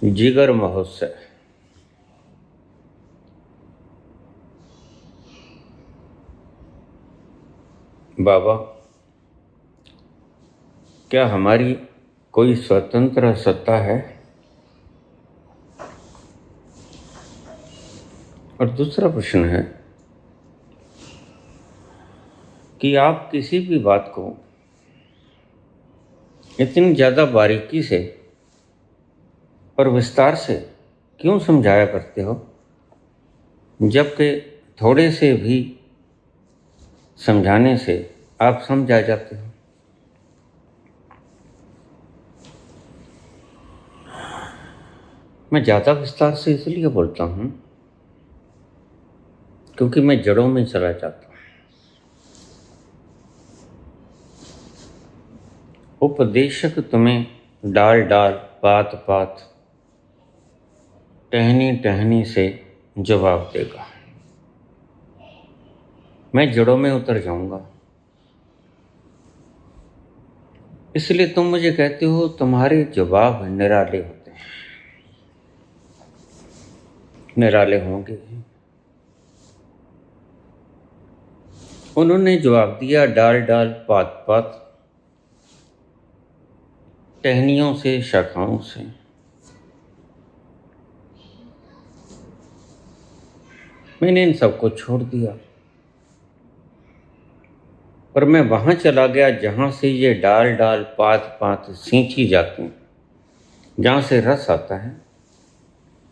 जिगर महोत्सव। बाबा, क्या हमारी कोई स्वतंत्र सत्ता है? और दूसरा प्रश्न है कि आप किसी भी बात को इतनी ज़्यादा बारीकी से और विस्तार से क्यों समझाया करते हो, जबकि थोड़े से भी समझाने से आप समझ आ जाते हो? मैं ज़्यादा विस्तार से इसलिए बोलता हूँ क्योंकि मैं जड़ों में चला जाता हूँ। उपदेशक तुम्हें डाल डाल बात बात टहनी टहनी से जवाब देगा। मैं जड़ों में उतर जाऊंगा। इसलिए तुम मुझे कहते हो तुम्हारे जवाब निराले होते हैं। निराले होंगे। उन्होंने जवाब दिया, डाल डाल पात पात टहनियों से शाखाओं से। मैंने इन सबको छोड़ दिया और मैं वहां चला गया जहां से ये डाल डाल पात पात सींची जाती हैं, जहां से रस आता है,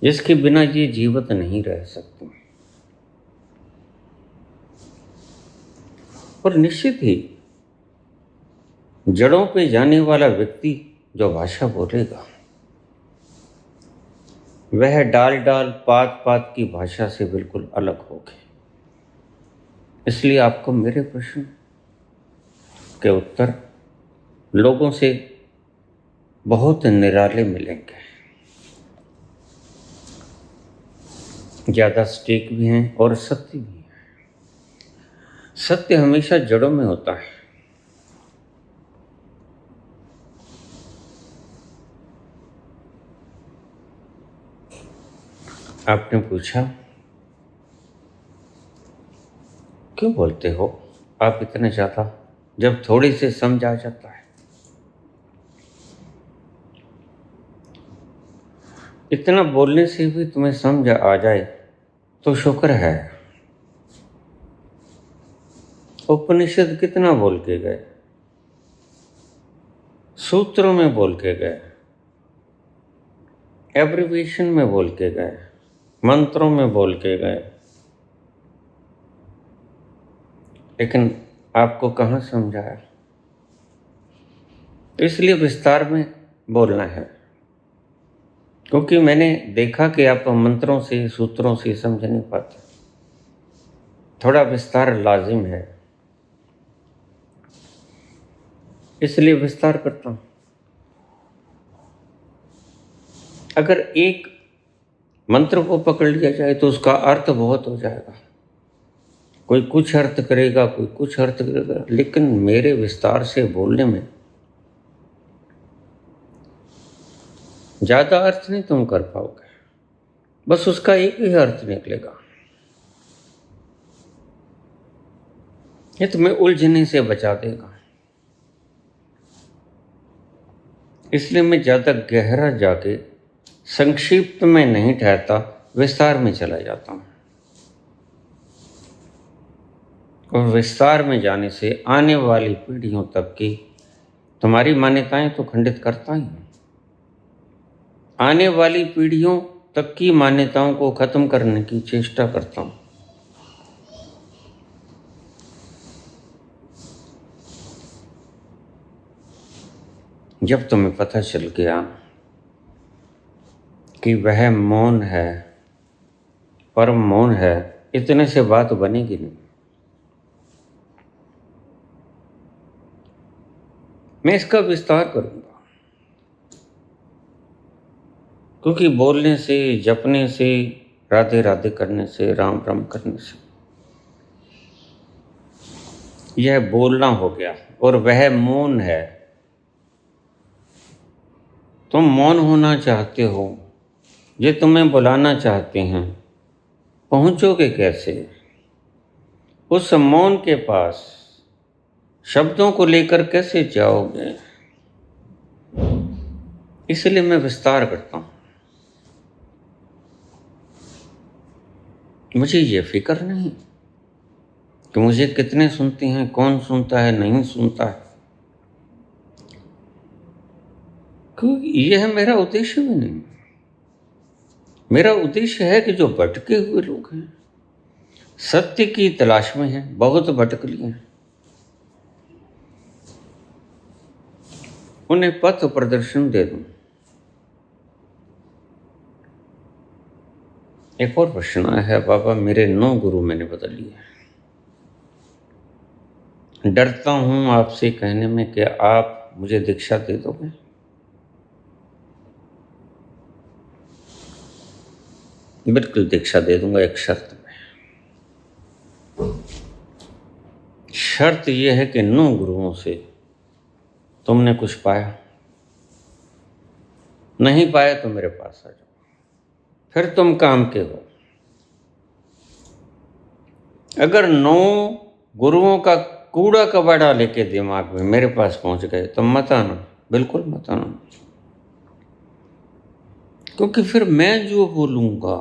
जिसके बिना ये जीवित नहीं रह सकते। और निश्चित ही जड़ों पे जाने वाला व्यक्ति जो भाषा बोलेगा वह डाल डाल पात पात की भाषा से बिल्कुल अलग होगी। इसलिए आपको मेरे प्रश्न के उत्तर लोगों से बहुत निराले मिलेंगे। ज़्यादा स्टीक भी हैं और सत्य भी हैं। सत्य हमेशा जड़ों में होता है। आपने पूछा क्यों बोलते हो आप इतने ज़्यादा, जब थोड़ी से समझ आ जाता है? इतना बोलने से भी तुम्हें समझ आ जाए तो शुक्र है। उपनिषद कितना बोल के गए, सूत्रों में बोल के गए, एब्रिविएशन में बोल के गए, मंत्रों में बोल के गए, लेकिन आपको कहाँ समझाया? तो इसलिए विस्तार में बोलना है, क्योंकि मैंने देखा कि आप मंत्रों से सूत्रों से समझ नहीं पाते। थोड़ा विस्तार लाजिम है, इसलिए विस्तार करता हूं। अगर एक मंत्र को पकड़ लिया जाए तो उसका अर्थ बहुत हो जाएगा। कोई कुछ अर्थ करेगा, कोई कुछ अर्थ करेगा, लेकिन मेरे विस्तार से बोलने में ज़्यादा अर्थ नहीं तुम कर पाओगे, बस उसका एक ही अर्थ निकलेगा। ये तुम्हें उलझने से बचा देगा। इसलिए मैं ज़्यादा गहरा जाके संक्षिप्त में नहीं ठहरता, विस्तार में चला जाता हूँ। और विस्तार में जाने से आने वाली पीढ़ियों तक की तुम्हारी मान्यताएं तो खंडित करता ही हूँ। आने वाली पीढ़ियों तक की मान्यताओं को खत्म करने की चेष्टा करता हूँ। जब तुम्हें पता चल गया कि वह मौन है, परम मौन है, इतने से बात बनेगी नहीं। मैं इसका विस्तार करूंगा, क्योंकि बोलने से, जपने से, राधे राधे करने से, राम राम करने से यह बोलना हो गया और वह मौन है। तुम मौन होना चाहते हो जो तुम्हें बुलाना चाहते हैं, पहुंचोगे कैसे? उस मौन के पास शब्दों को लेकर कैसे जाओगे? इसलिए मैं विस्तार करता हूं। मुझे ये फिक्र नहीं कि मुझे कितने सुनते हैं, कौन सुनता है, नहीं सुनता है, क्योंकि यह मेरा उद्देश्य भी नहीं। मेरा उद्देश्य है कि जो भटके हुए लोग हैं, सत्य की तलाश में हैं, बहुत भटक लिए हैं, उन्हें पथ प्रदर्शन दे दूं। एक और प्रश्न आया है, बाबा मेरे 9 गुरु मैंने बदल लिए। डरता हूं आपसे कहने में कि आप मुझे दीक्षा दे दोगे। बिल्कुल दीक्षा दे दूंगा, एक शर्त में। शर्त यह है कि 9 गुरुओं से तुमने कुछ पाया, नहीं पाया तो मेरे पास आ जाओ, फिर तुम काम के हो। अगर 9 गुरुओं का कूड़ा कबाड़ा लेके दिमाग में मेरे पास पहुंच गए तो मत आना, बिल्कुल मत आना, क्योंकि फिर मैं जो बोलूंगा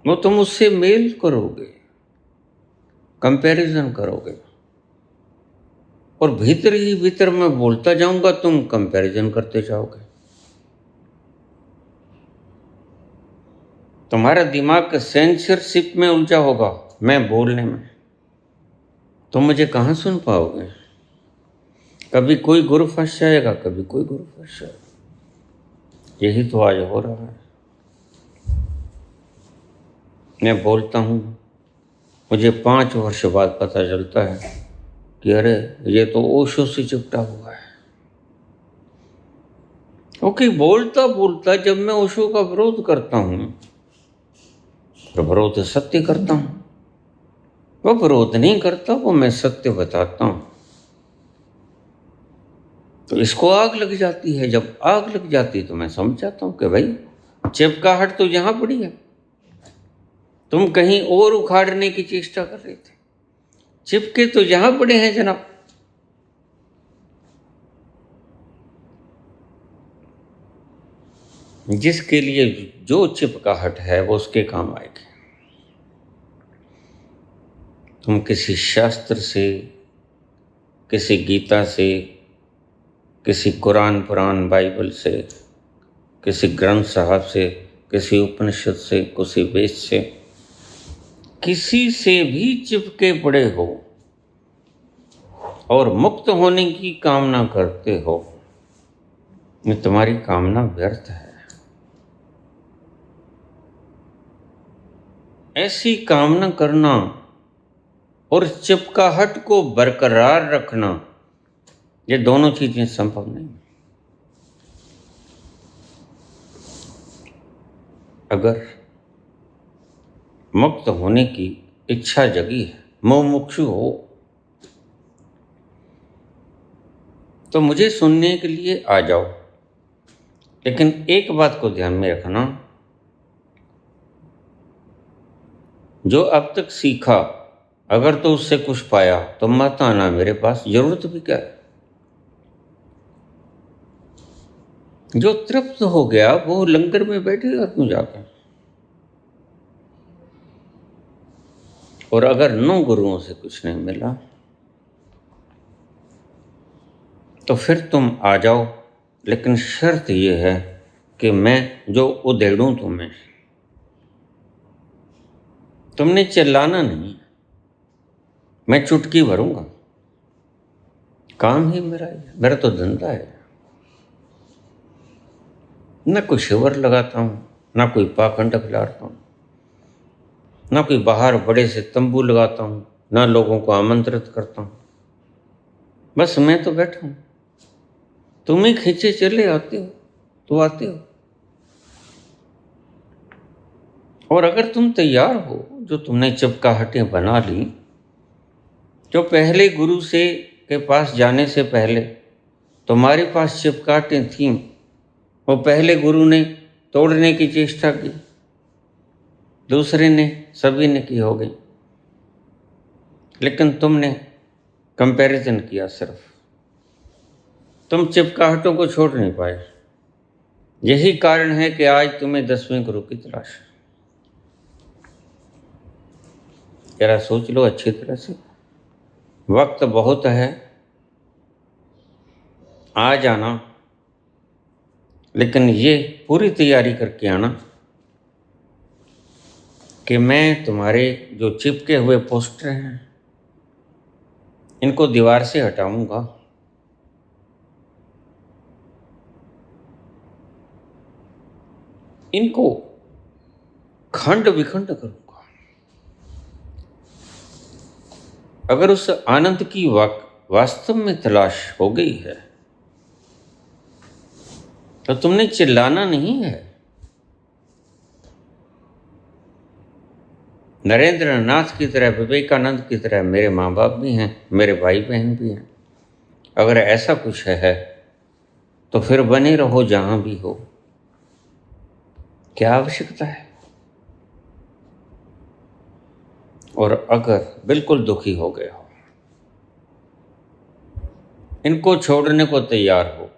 वो तुम उससे मेल करोगे, कंपैरिजन करोगे, और भीतर ही भीतर मैं बोलता जाऊंगा, तुम कंपैरिजन करते जाओगे। तुम्हारा दिमाग सेंसरशिप में उलझा होगा मैं बोलने में, तुम मुझे कहाँ सुन पाओगे। कभी कोई गुरु फंस जाएगा, कभी कोई गुरु फंस जाएगा। यही तो आज हो रहा है। मैं बोलता हूँ, मुझे 5 वर्ष बाद पता चलता है कि अरे ये तो ओशो से चिपटा हुआ है। क्योंकि बोलता बोलता जब मैं ओशो का विरोध करता हूँ तो विरोध सत्य करता हूँ, वो विरोध नहीं करता, वो मैं सत्य बताता हूँ। तो इसको आग लग जाती है। जब आग लग जाती तो मैं समझ जाता हूँ कि भाई चिपकाहट तो यहाँ पड़ी है, तुम कहीं और उखाड़ने की चेष्टा कर रहे थे, चिपके तो यहाँ पड़े हैं जनाब। जिसके लिए जो चिपकाहट है वो उसके काम आएगी। तुम किसी शास्त्र से, किसी गीता से, किसी कुरान पुराण बाइबल से, किसी ग्रंथ साहब से, किसी उपनिषद से, किसी वेद से, किसी से भी चिपके पड़े हो और मुक्त होने की कामना करते हो, ये तुम्हारी कामना व्यर्थ है। ऐसी कामना करना और चिपकाहट को बरकरार रखना, ये दोनों चीजें संभव नहीं। अगर मुक्त होने की इच्छा जगी है, मुमुक्षु हो, तो मुझे सुनने के लिए आ जाओ। लेकिन एक बात को ध्यान में रखना, जो अब तक सीखा अगर तो उससे कुछ पाया तो मत आना मेरे पास, जरूरत भी क्या है। जो तृप्त हो गया वो लंगर में बैठेगा क्यों जाकर। और अगर 9 गुरुओं से कुछ नहीं मिला तो फिर तुम आ जाओ, लेकिन शर्त ये है कि मैं जो उधेड़ूं तुम्हें, तुमने चिल्लाना नहीं, मैं चुटकी भरूंगा। काम ही मेरा है, मेरा तो धंधा है। न कोई शिविर लगाता हूँ, ना कोई पाखंड खिलाता हूँ, ना कोई बाहर बड़े से तंबू लगाता हूँ, ना लोगों को आमंत्रित करता हूँ। बस मैं तो बैठा हूँ, तुम्हें खींचे चले आते हो तो आते हो। और अगर तुम तैयार हो, जो तुमने चिपकाहटें बना ली, जो पहले गुरु से के पास जाने से पहले तुम्हारे पास चिपकाहटें थीं, वो पहले गुरु ने तोड़ने की चेष्टा की, दूसरे ने, सभी ने की होगी, लेकिन तुमने कंपैरिजन किया। सिर्फ तुम चिपकाहटों को छोड़ नहीं पाए। यही कारण है कि आज तुम्हें 10वें गुरु की तलाश है। जरा सोच लो अच्छी तरह से, वक्त बहुत है, आ जाना, लेकिन ये पूरी तैयारी करके आना कि मैं तुम्हारे जो चिपके हुए पोस्टर हैं इनको दीवार से हटाऊंगा, इनको खंड विखंड करूंगा। अगर उस आनंद की वास्तव में तलाश हो गई है तो तुमने चिल्लाना नहीं है। नरेंद्र नाथ की तरह, विवेकानंद की तरह मेरे माँ बाप भी हैं, मेरे भाई बहन भी हैं। अगर ऐसा कुछ है तो फिर बने रहो जहां भी हो, क्या आवश्यकता है। और अगर बिल्कुल दुखी हो गए हो, इनको छोड़ने को तैयार हो,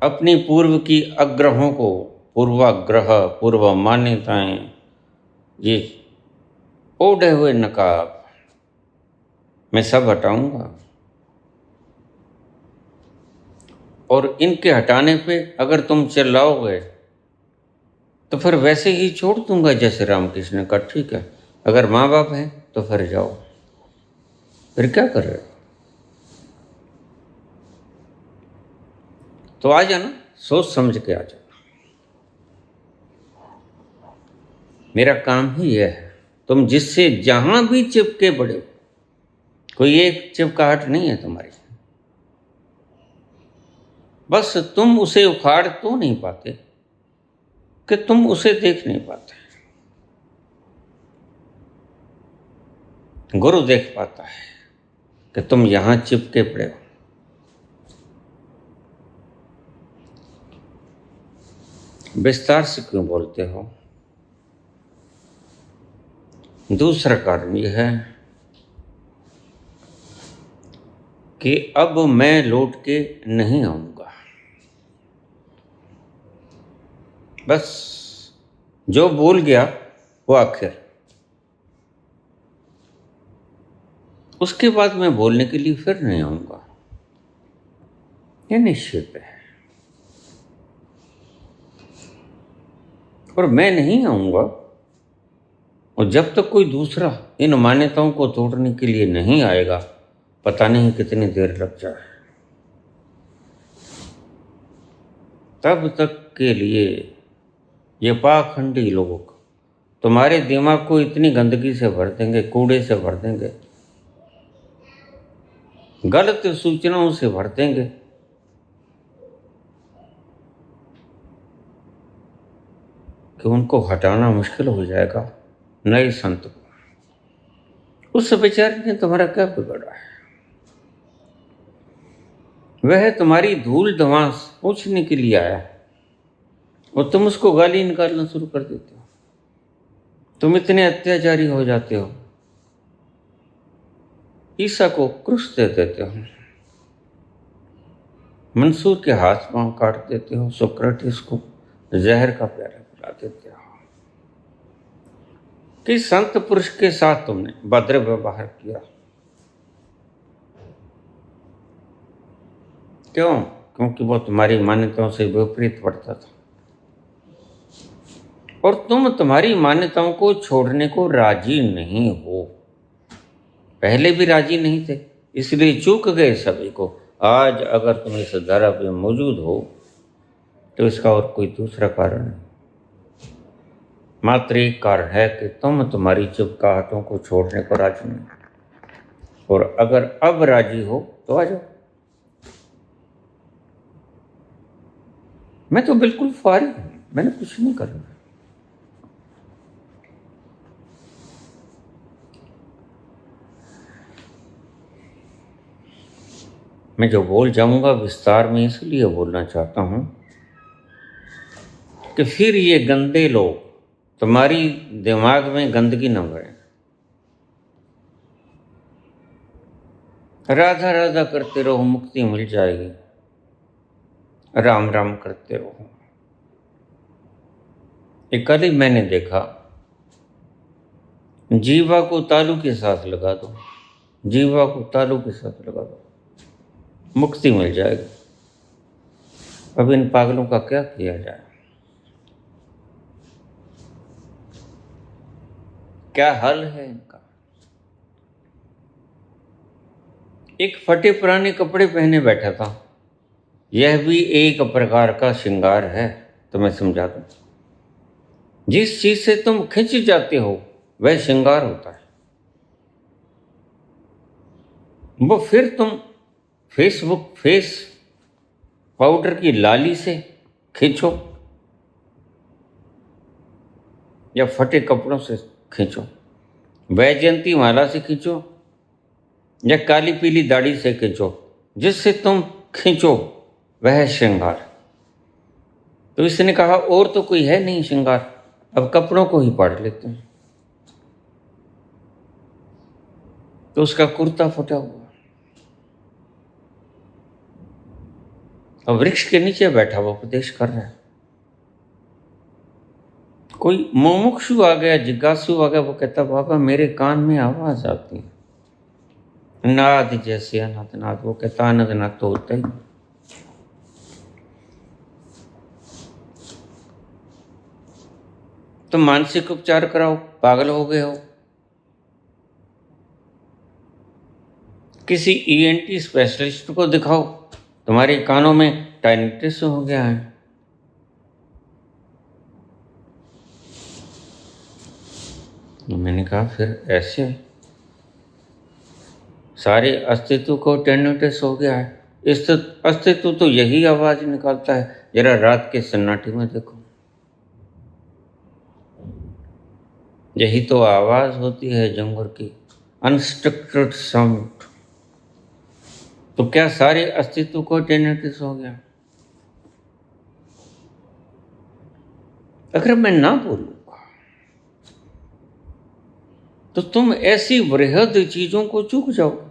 अपनी पूर्व की अग्रहों को, पूर्वाग्रह, पूर्व मान्यताएं, ये ओढ़े हुए नकाब मैं सब हटाऊंगा। और इनके हटाने पे अगर तुम चिल्लाओगे तो फिर वैसे ही छोड़ दूंगा जैसे रामकृष्ण ने कहा, ठीक है, अगर माँ बाप हैं तो फिर जाओ, फिर क्या कर रहे हो। तो आ जाना, सोच समझ के आ जाना। मेरा काम ही यह है, तुम जिससे जहां भी चिपके पड़े हो, कोई एक चिपकाहट नहीं है तुम्हारी, बस तुम उसे उखाड़ तो नहीं पाते कि तुम उसे देख नहीं पाते। गुरु देख पाता है कि तुम यहां चिपके पड़े हो। विस्तार से क्यों बोलते हो? दूसरा कारण यह है कि अब मैं लौट के नहीं आऊंगा। बस जो बोल गया वो आखिर, उसके बाद मैं बोलने के लिए फिर नहीं आऊंगा, ये निश्चित है। और मैं नहीं आऊंगा, और जब तक कोई दूसरा इन मान्यताओं को तोड़ने के लिए नहीं आएगा, पता नहीं कितनी देर लग जाए। तब तक के लिए ये पाखंडी लोग तुम्हारे दिमाग को इतनी गंदगी से भर देंगे, कूड़े से भर देंगे, गलत सूचनाओं से भर देंगे कि उनको हटाना मुश्किल हो जाएगा। नए संत को, उस बेचारे ने तुम्हारा क्या बिगाड़ा है? वह तुम्हारी धूल धमास पूछने के लिए आया है और तुम उसको गाली निकालना शुरू कर देते हो। तुम इतने अत्याचारी हो जाते हो, ईसा को क्रूस दे देते हो, मंसूर के हाथ पांव काट देते हो, सोक्रेटिस को जहर का प्याला पिला देते हो। कि संत पुरुष के साथ तुमने भद्र व्यवहार किया, क्यों? क्योंकि वो तुम्हारी मान्यताओं से विपरीत पड़ता था और तुम तुम्हारी मान्यताओं को छोड़ने को राजी नहीं हो। पहले भी राजी नहीं थे, इसलिए चूक गए सभी को। आज अगर तुम इस धरा पे मौजूद हो तो इसका और कोई दूसरा कारण नहीं, मात्र एक कारण है कि तुम तुम्हारी चिपकाहटों को छोड़ने को राजी नहीं। और अगर अब राजी हो तो आ जाओ। मैं तो बिल्कुल फारिग हूं, मैंने कुछ नहीं करना। मैं जो बोल जाऊंगा विस्तार में इसलिए बोलना चाहता हूं कि फिर ये गंदे लोग तुम्हारी दिमाग में गंदगी न भरें। राधा राधा करते रहो, मुक्ति मिल जाएगी। राम राम करते रहो। एक कल ही मैंने देखा, जीवा को तालू के साथ लगा दो, जीवा को तालू के साथ लगा दो, मुक्ति मिल जाएगी। अब इन पागलों का क्या किया जाए? क्या हल है इनका? एक फटे पुराने कपड़े पहने बैठा था, यह भी एक प्रकार का श्रृंगार है। तो मैं समझा दूं, जिस चीज से तुम खिंच जाते हो वह श्रृंगार होता है। वो फिर तुम फेस पाउडर की लाली से खींचो या फटे कपड़ों से खींचो, वैजयंती माला से खींचो या काली पीली दाढ़ी से खींचो, जिससे तुम खींचो वह श्रृंगार। तो इसने कहा और तो कोई है नहीं श्रृंगार, अब कपड़ों को ही पाड़ लेते हैं। तो उसका कुर्ता फटा हुआ, और वृक्ष के नीचे बैठा हुआ उपदेश कर रहा है। कोई मुमुक्षु आ गया, जिज्ञासु आ गया, वो कहता बाबा मेरे कान में आवाज आती है, नाद जैसे अनंत नाद। वो कहता अनंत नाद तो होता ही। तो मानसिक उपचार कराओ, पागल हो गए हो। किसी ईएनटी स्पेशलिस्ट को दिखाओ, तुम्हारे कानों में टाइनिटिस हो गया है। मैंने कहा फिर ऐसे सारे अस्तित्व को टेनिटिस हो गया है। इस अस्तित्व तो यही आवाज निकालता है, जरा रात के सन्नाटे में देखो, यही तो आवाज होती है जानवर की, अनस्ट्रक्चर्ड साउंड। तो क्या सारे अस्तित्व को टेनिटिस हो गया? अगर मैं ना बोलूंगा तो तुम ऐसी वृहद चीजों को चूक जाओगे।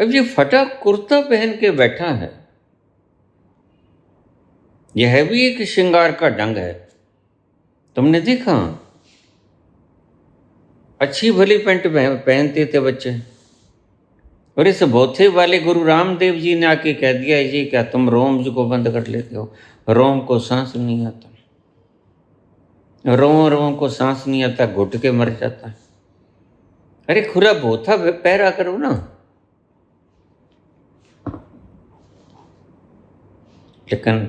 अब ये फटा कुर्ता पहन के बैठा है, यह भी एक श्रृंगार का ढंग है। तुमने देखा, अच्छी भली पैंट पहनते थे बच्चे, और इस बोथे वाले गुरु रामदेव जी ने आके कह दिया जी क्या तुम रोम को बंद कर लेते हो, रोम को सांस नहीं आता, रोम को सांस नहीं आता, घुट के मर जाता है। अरे खुरा बोथा पैरा करो ना। लेकिन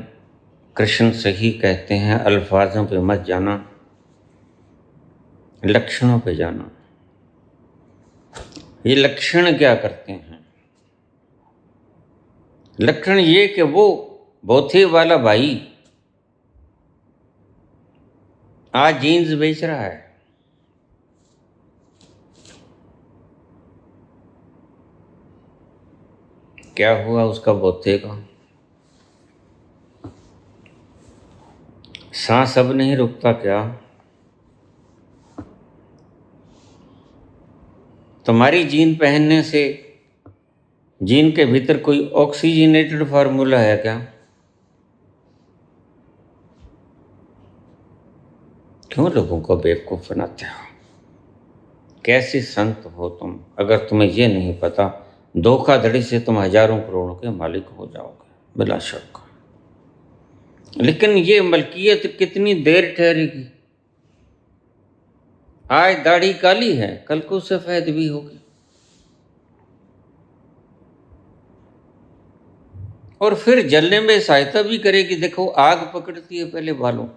कृष्ण सही कहते हैं, अल्फाजों पे मत जाना, लक्षणों पे जाना। ये लक्षण क्या करते हैं? लक्षण ये कि वो बोथे वाला भाई आज जीन्स बेच रहा है, क्या हुआ उसका बोथे का? सांस अब नहीं रुकता क्या? तुम्हारी जीन पहनने से जीन के भीतर कोई ऑक्सीजनेटेड फार्मूला है क्या? क्यों लोगों को बेवकूफ बनाते हो? कैसे संत हो तुम? अगर तुम्हें ये नहीं पता, धोखाधड़ी से तुम हजारों करोड़ों के मालिक हो जाओगे बिला शक। लेकिन ये मलकियत कितनी देर ठहरेगी? आज दाढ़ी काली है, कल को सफेद भी होगी। और फिर जलने में सहायता भी करेगी। देखो आग पकड़ती है पहले बालों,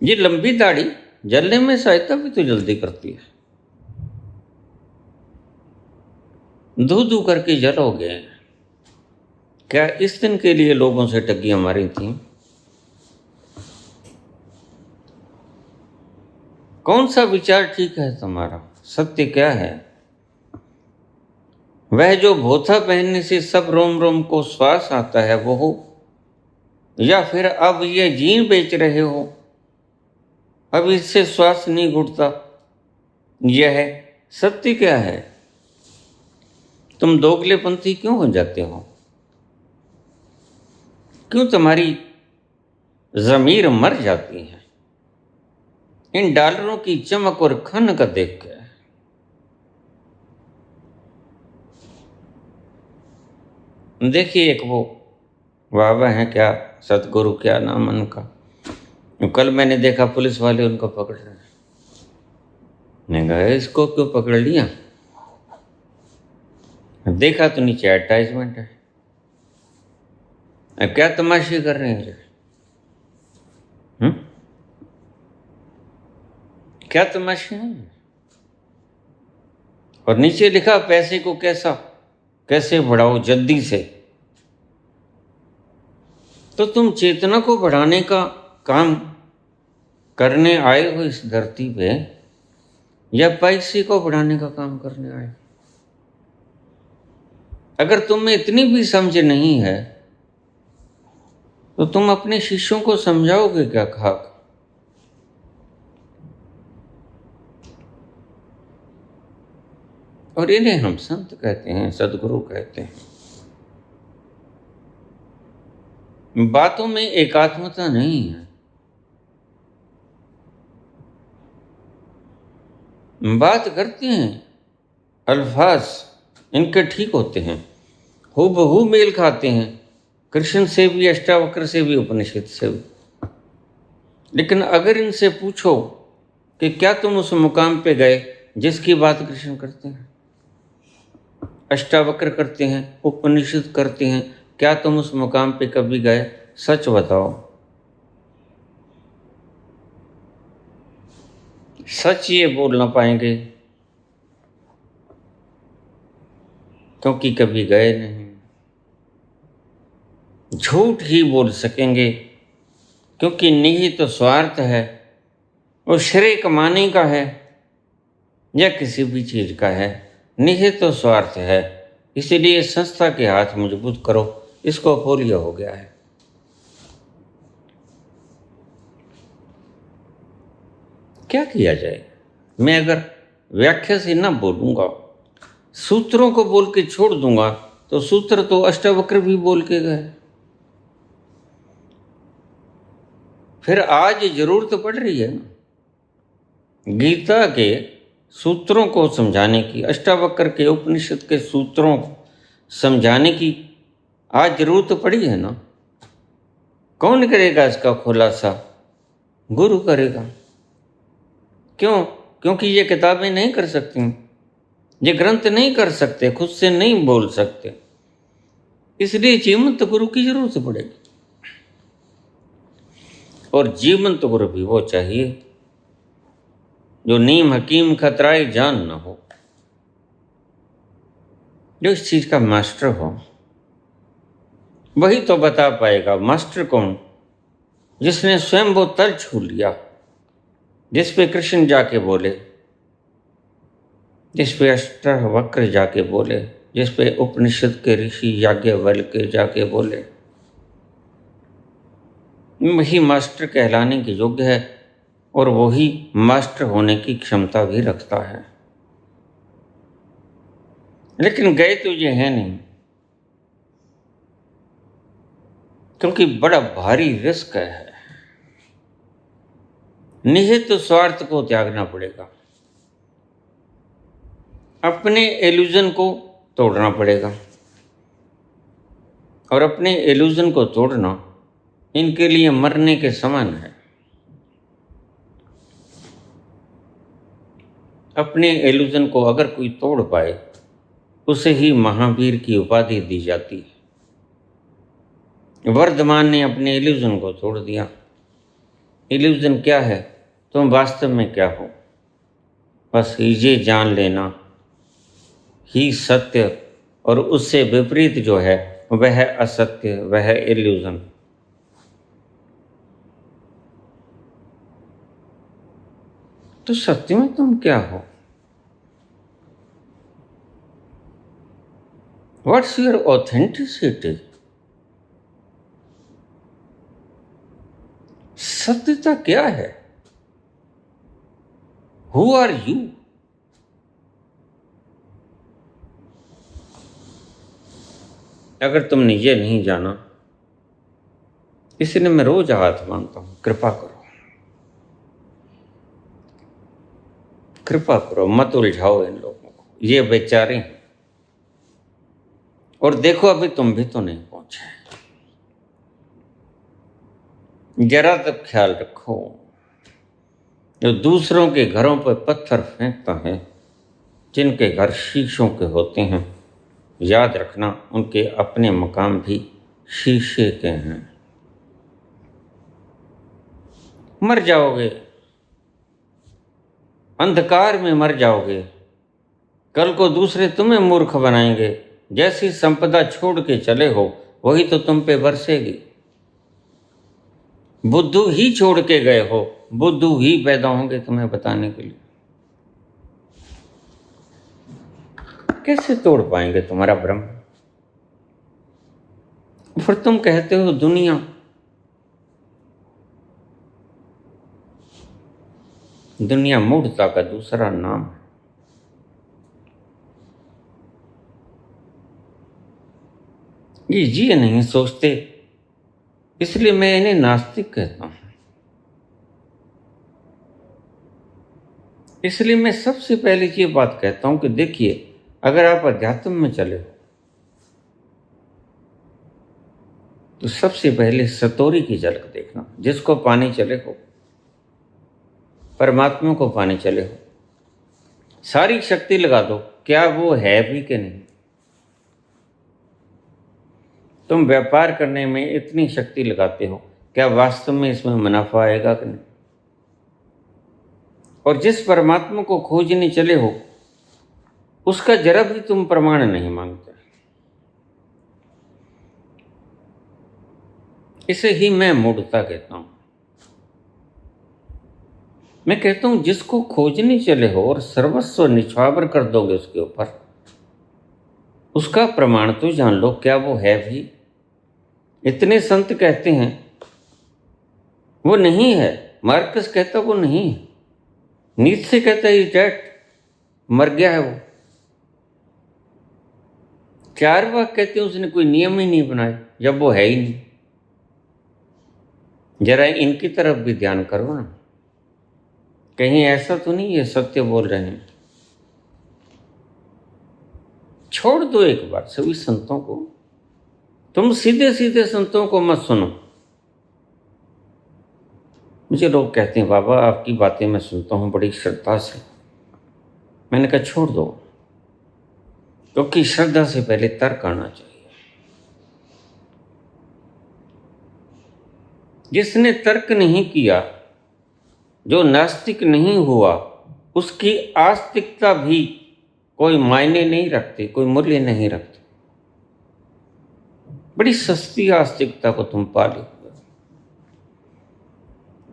ये लंबी दाढ़ी जलने में सहायता भी तो जल्दी करती है। धू धू करके जलोगे। क्या इस दिन के लिए लोगों से ठगियां मारी थी? कौन सा विचार ठीक है तुम्हारा? सत्य क्या है? वह जो भोथा पहनने से सब रोम रोम को श्वास आता है वो हो, या फिर अब ये जीन बेच रहे हो, अब इससे श्वास नहीं घुटता। यह सत्य क्या है? तुम दोगलेपंथी क्यों हो जाते हो? क्यों तुम्हारी जमीर मर जाती है इन डॉलरों की चमक और खन का देख के? देखिए, एक वो बाबा हैं, क्या सतगुरु, क्या नाम उनका, कल मैंने देखा पुलिस वाले उनको पकड़ रहे हैं। मैंने कहा इसको क्यों पकड़ लिया? देखा तो नीचे एडवर्टाइजमेंट है। अब क्या तमाशे कर रहे हैं? क्या तमाशे हैं? और नीचे लिखा पैसे को कैसे बढ़ाओ जल्दी से। तो तुम चेतना को बढ़ाने का काम करने आए हो इस धरती पे, या पैसे को बढ़ाने का काम करने आए? अगर तुम में इतनी भी समझ नहीं है तो तुम अपने शिष्यों को समझाओगे क्या खाक? और इन्हें हम संत कहते हैं, सदगुरु कहते हैं। बातों में एकात्मता नहीं है। बात करते हैं, अल्फाज इनके ठीक होते हैं, हूबहू मेल खाते हैं, कृष्ण से भी, अष्टावक्र से भी, उपनिषद से भी। लेकिन अगर इनसे पूछो कि क्या तुम उस मुकाम पे गए जिसकी बात कृष्ण करते हैं, अष्टावक्र करते हैं, उपनिषद करते हैं, क्या तुम उस मुकाम पे कभी गए? सच बताओ। सच ये बोल ना पाएंगे क्योंकि कभी गए नहीं। झूठ ही बोल सकेंगे क्योंकि निहित तो स्वार्थ है, वो श्रेय कमाने का है या किसी भी चीज का है, निहित तो स्वार्थ है। इसीलिए संस्था के हाथ मजबूत करो, इसको पोलियो हो गया है। क्या किया जाए? मैं अगर व्याख्या से ना बोलूंगा, सूत्रों को बोल के छोड़ दूंगा, तो सूत्र तो अष्टावक्र भी बोल के गए। फिर आज जरूरत पड़ रही है ना गीता के सूत्रों को समझाने की, अष्टावक्र के उपनिषद के सूत्रों को समझाने की आज जरूरत पड़ी है ना। कौन करेगा इसका खुलासा? गुरु करेगा। क्यों? क्योंकि ये किताबें नहीं कर सकती, ये ग्रंथ नहीं कर सकते, खुद से नहीं बोल सकते, इसलिए जीवंत गुरु की जरूरत पड़ेगी। और जीवंत गुरु भी वो चाहिए जो नीम हकीम खतराए जान न हो, जो इस चीज का मास्टर हो। वही तो बता पाएगा मास्टर कौन, जिसने स्वयं वो तल छू लिया जिस पे कृष्ण जाके बोले, जिस पे अष्टावक्र जाके बोले, जिस पे उपनिषद के ऋषि याज्ञवल्क्य जाके बोले। वही मास्टर कहलाने के योग्य है और वही मास्टर होने की क्षमता भी रखता है। लेकिन गए तो ये है नहीं, क्योंकि बड़ा भारी रिस्क है। निहित स्वार्थ को त्यागना पड़ेगा, अपने इल्यूजन को तोड़ना पड़ेगा, और अपने इल्यूजन को तोड़ना इनके लिए मरने के समान है। अपने इल्यूजन को अगर कोई तोड़ पाए उसे ही महावीर की उपाधि दी जाती है। वर्धमान ने अपने इल्यूजन को तोड़ दिया। इल्यूजन क्या है? तुम वास्तव में क्या हो, बस ये जान लेना ही सत्य, और उससे विपरीत जो है वह असत्य, वह इल्यूजन। तो सत्य में तुम क्या हो? What's your authenticity? सत्यता क्या है? Who are you? अगर तुमने ये नहीं जाना, इसलिए मैं रोज हाथ मांगता हूं, कृपा करो, कृपा करो, मत उलझाओ इन लोगों को, ये बेचारे हैं। और देखो अभी तुम भी तो नहीं पहुंचे, जरा तक ख्याल रखो। जो दूसरों के घरों पर पत्थर फेंकता है, जिनके घर शीशों के होते हैं, याद रखना उनके अपने मकाम भी शीशे के हैं। मर जाओगे, अंधकार में मर जाओगे, कल को दूसरे तुम्हें मूर्ख बनाएंगे। जैसी संपदा छोड़ के चले हो वही तो तुम पे बरसेगी। बुद्धू ही छोड़ के गए हो, बुद्धू ही पैदा होंगे तुम्हें बताने के लिए। कैसे तोड़ पाएंगे तुम्हारा भ्रम? फिर तुम कहते हो दुनिया। दुनिया मूढ़ता का दूसरा नाम है। ये नहीं सोचते, इसलिए मैं इन्हें नास्तिक कहता हूं। इसलिए मैं सबसे पहले ये बात कहता हूं कि देखिए, अगर आप अध्यात्म में चले हो तो सबसे पहले सतोरी की झलक देखना। जिसको पानी चले हो, परमात्मा को पानी चले हो, सारी शक्ति लगा दो, क्या वो है भी कि नहीं? तुम व्यापार करने में इतनी शक्ति लगाते हो, क्या वास्तव में इसमें मुनाफा आएगा कि नहीं? और जिस परमात्मा को खोजने चले हो, उसका जरा भी तुम प्रमाण नहीं मांगते। इसे ही मैं मूढ़ता कहता हूं। मैं कहता हूं जिसको खोजने चले हो और सर्वस्व निछावर कर दोगे उसके ऊपर, उसका प्रमाण तो जान लो, क्या वो है भी? इतने संत कहते हैं वो नहीं है, मार्कस कहता वो नहीं है, नीत्शे कहता है डेड, मर गया है वो। चारवाक कहते हैं उसने कोई नियम ही नहीं बनाए, जब वो है ही नहीं। जरा इनकी तरफ भी ध्यान करो ना, कहीं ऐसा तो नहीं ये सत्य बोल रहे हैं। छोड़ दो एक बार सभी संतों को, तुम सीधे सीधे संतों को मत सुनो। मुझे लोग कहते हैं बाबा आपकी बातें मैं सुनता हूं बड़ी श्रद्धा से। मैंने कहा छोड़ दो, क्योंकि श्रद्धा से पहले तर्क आना चाहिए। जिसने तर्क नहीं किया, जो नास्तिक नहीं हुआ, उसकी आस्तिकता भी कोई मायने नहीं रखती, कोई मूल्य नहीं रखती। बड़ी सस्ती आस्तिकता को तुम पाले।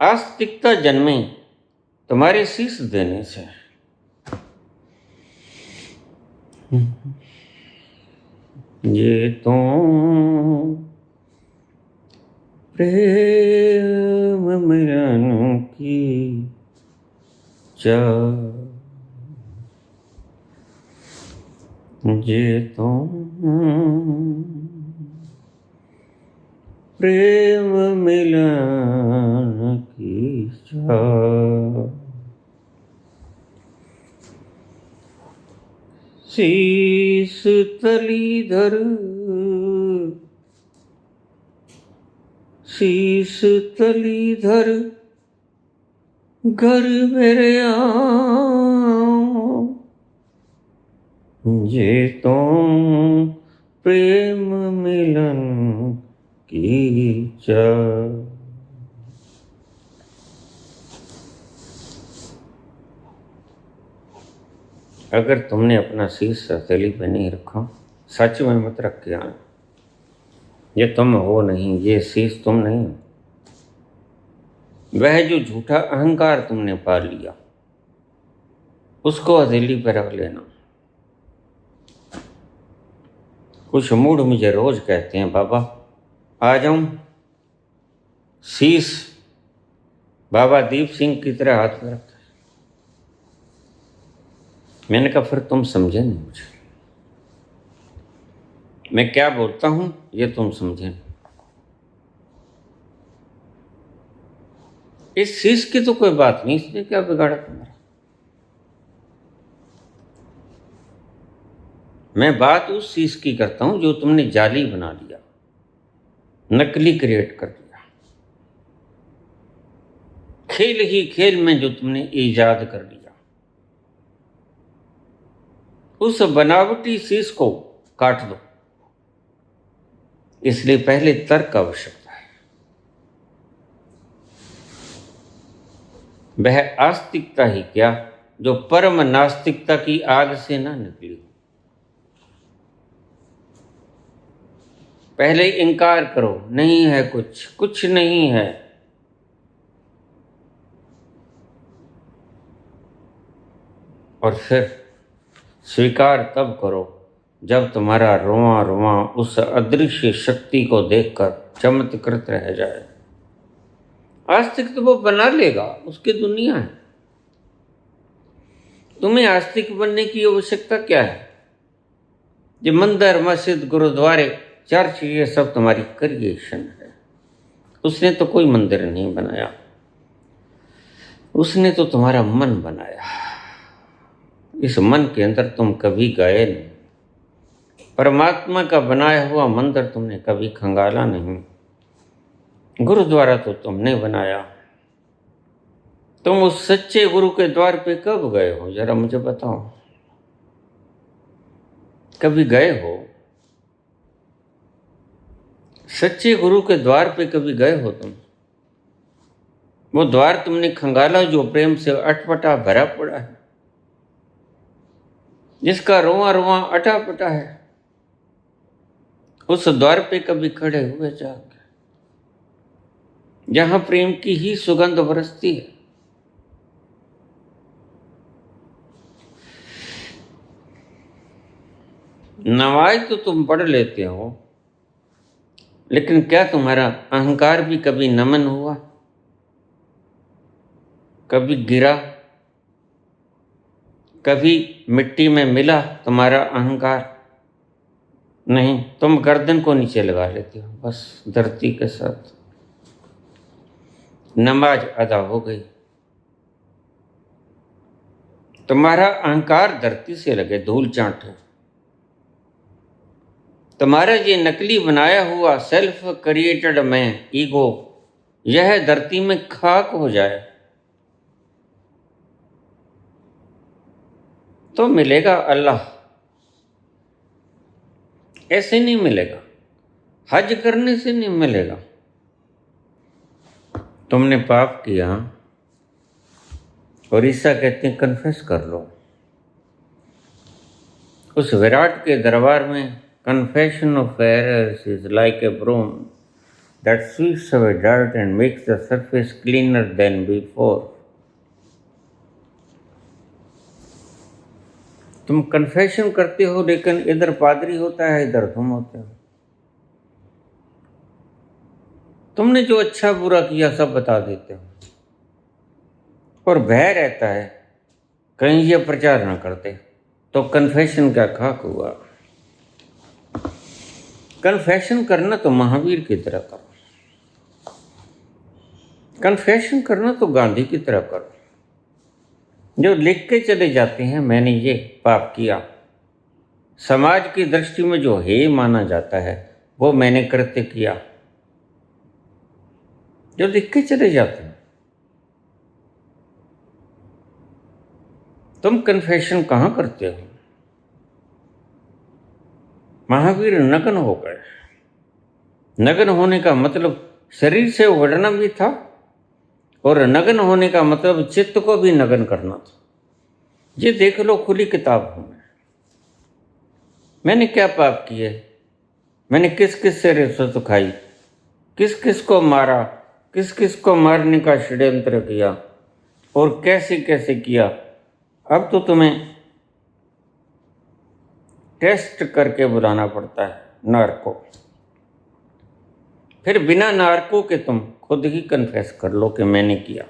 आस्तिकता जन्मे तुम्हारे शीश देने से। ये तो प्रेम मिलन की चाह, ये तो प्रेम मिलन की चाह। शीश तलीधर, शीश तलीधर घर मेरे आओ, ये तो प्रेम मिलन की चाह। अगर तुमने अपना शीश हथेली पे नहीं रखा, सच में मत रख के आना। ये तुम हो नहीं, ये शीश तुम नहीं हो। वह जो झूठा अहंकार तुमने पा लिया, उसको हथेली पे रख लेना। कुछ मूड मुझे रोज कहते हैं, बाबा आ जाऊं, शीश बाबा दीप सिंह की तरह हाथ में रखा है। मैंने कहा फिर तुम समझे नहीं मुझे, मैं क्या बोलता हूं ये तुम समझे नहीं। इस शीश की तो कोई बात नहीं, इसने क्या बिगाड़ा तुम्हारा। मैं बात उस शीश की करता हूं जो तुमने जाली बना लिया, नकली क्रिएट कर दिया, खेल ही खेल में जो तुमने ईजाद कर लिया। उस बनावटी शीश को काट दो, इसलिए पहले तर्क आवश्यकता है। वह आस्तिकता ही क्या जो परम नास्तिकता की आग से ना निकली हो। पहले इनकार करो, नहीं है कुछ नहीं है। और फिर स्वीकार तब करो जब तुम्हारा रोआ रोआ उस अदृश्य शक्ति को देखकर चमत्कृत रह जाए। आस्तिक तो वो बना लेगा, उसकी दुनिया है। तुम्हें आस्तिक बनने की आवश्यकता क्या है? ये मंदिर, मस्जिद, गुरुद्वारे, चर्च, ये सब तुम्हारी क्रिएशन है। उसने तो कोई मंदिर नहीं बनाया, उसने तो तुम्हारा मन बनाया। इस मन के अंदर तुम कभी गए नहीं। परमात्मा का बनाया हुआ मंदिर तुमने कभी खंगाला नहीं। गुरुद्वारा तो तुमने बनाया। तुम उस सच्चे गुरु के द्वार पे कब गए हो, जरा मुझे बताओ। कभी गए हो? सच्चे गुरु के द्वार पे कभी गए हो तुम? वो द्वार तुमने खंगाला जो प्रेम से अटपटा भरा पड़ा है, जिसका रोआ रोआ अटा पटा है। उस द्वार पे कभी खड़े हुए जाके, जहां प्रेम की ही सुगंध बरसती है। नमाज तो तुम पढ़ लेते हो, लेकिन क्या तुम्हारा अहंकार भी कभी नमन हुआ? कभी गिरा? कभी मिट्टी में मिला तुम्हारा अहंकार? नहीं, तुम गर्दन को नीचे लगा लेते हो बस धरती के साथ। नमाज अदा हो गई, तुम्हारा अहंकार धरती से लगे धूल चांटे। तुम्हारा ये नकली बनाया हुआ सेल्फ क्रिएटेड मैं, ईगो, यह धरती में खाक हो जाए तो मिलेगा अल्लाह। ऐसे नहीं मिलेगा, हज करने से नहीं मिलेगा। तुमने पाप किया और ईसा कहते हैं कन्फेस कर लो। उस विराट के दरबार में confession of errors is like a broom that sweeps away dirt and makes the surface cleaner than before. तुम कन्फेशन करते हो, लेकिन इधर पादरी होता है, इधर तुम होते हो। तुमने जो अच्छा बुरा किया सब बता देते हो, और भय रहता है कहीं ये प्रचार न करते तो कन्फेशन क्या खाक हुआ। कन्फेशन करना तो महावीर की तरह करो, कन्फेशन करना तो गांधी की तरह करो, जो लिख के चले जाते हैं मैंने ये पाप किया। समाज की दृष्टि में जो हे माना जाता है वो मैंने कृत्य किया, जो लिख के चले जाते हैं। तुम कन्फेशन कहाँ करते हो? महावीर नग्न हो गए। नग्न होने का मतलब शरीर से उगड़ना भी था, और नग्न होने का मतलब चित्त को भी नग्न करना था। ये देख लो खुली किताब हूं मैंने क्या पाप किए, मैंने किस किस से रिश्वत खाई, किस किस को मारा, किस किस को मारने का षड्यंत्र किया, और कैसे कैसे किया। अब तो तुम्हें टेस्ट करके बुलाना पड़ता है। नार्को। फिर बिना नार्को के तुम खुद ही कन्फेस कर लो कि मैंने किया,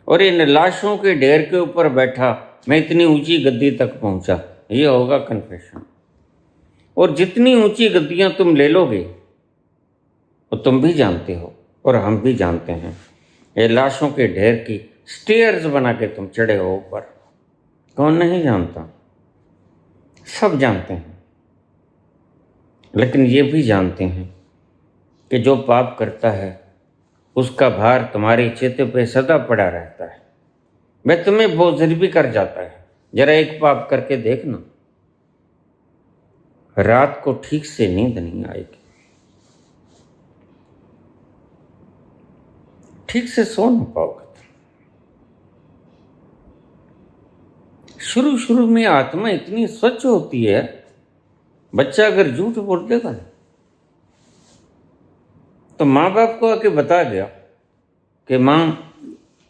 और इन लाशों के ढेर के ऊपर बैठा मैं इतनी ऊंची गद्दी तक पहुंचा, ये होगा कन्फेशन। और जितनी ऊंची गद्दियां तुम ले लोगे वो तुम भी जानते हो और हम भी जानते हैं, ये लाशों के ढेर की स्टेयर्स बना के तुम चढ़े हो ऊपर। कौन नहीं जानता, सब जानते हैं। लेकिन ये भी जानते हैं कि जो पाप करता है उसका भार तुम्हारे चित्त पे सदा पड़ा रहता है, वह तुम्हें बोझिल भी कर जाता है। जरा एक पाप करके देखना, रात को ठीक से नींद नहीं आएगी, ठीक से सो नहीं पाओगे। शुरू शुरू में आत्मा इतनी स्वच्छ होती है, बच्चा अगर झूठ बोल देगा तो माँ बाप को आके बता गया कि माँ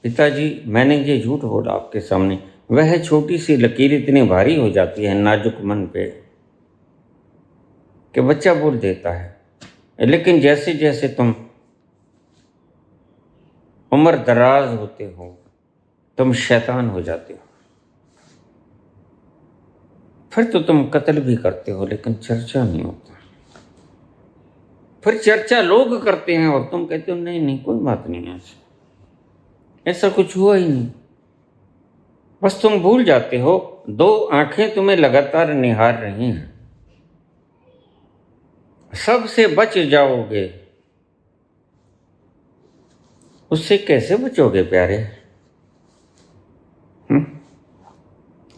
पिताजी मैंने ये झूठ बोला आपके सामने, वह छोटी सी लकीर इतनी भारी हो जाती है नाजुक मन पे कि बच्चा बोल देता है। लेकिन जैसे जैसे तुम उम्र दराज होते हो तुम शैतान हो जाते हो, फिर तो तुम कत्ल भी करते हो लेकिन चर्चा नहीं होता। फिर चर्चा लोग करते हैं और तुम कहते हो नहीं नहीं कोई बात नहीं है, ऐसा कुछ हुआ ही नहीं। बस तुम भूल जाते हो, दो आंखें तुम्हें लगातार निहार रही हैं, सबसे बच जाओगे। उससे कैसे बचोगे प्यारे?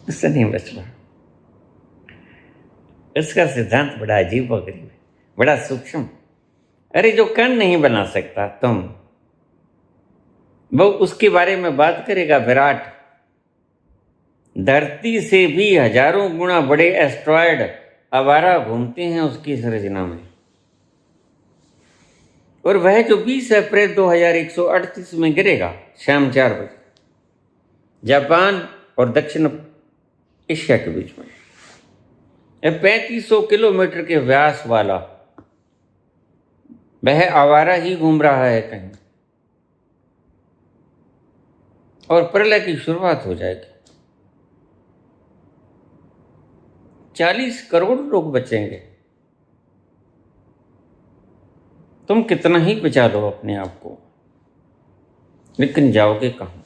उससे नहीं बचना। उसका सिद्धांत बड़ा अजीब और गरीब है, बड़ा सूक्ष्म। अरे जो कण नहीं बना सकता तुम, वो उसके बारे में बात करेगा विराट। धरती से भी हजारों गुना बड़े एस्ट्रॉयड आवारा घूमते हैं उसकी संरचना में, और वह जो 20 अप्रैल 2138 में गिरेगा शाम 4 बजे जापान और दक्षिण एशिया के बीच में, 3500 किलोमीटर के व्यास वाला वह आवारा ही घूम रहा है कहीं, और प्रलय की शुरुआत हो जाएगी। 40 करोड़ लोग बचेंगे। तुम कितना ही बचा लो अपने आप को, लेकिन जाओगे कहाँ?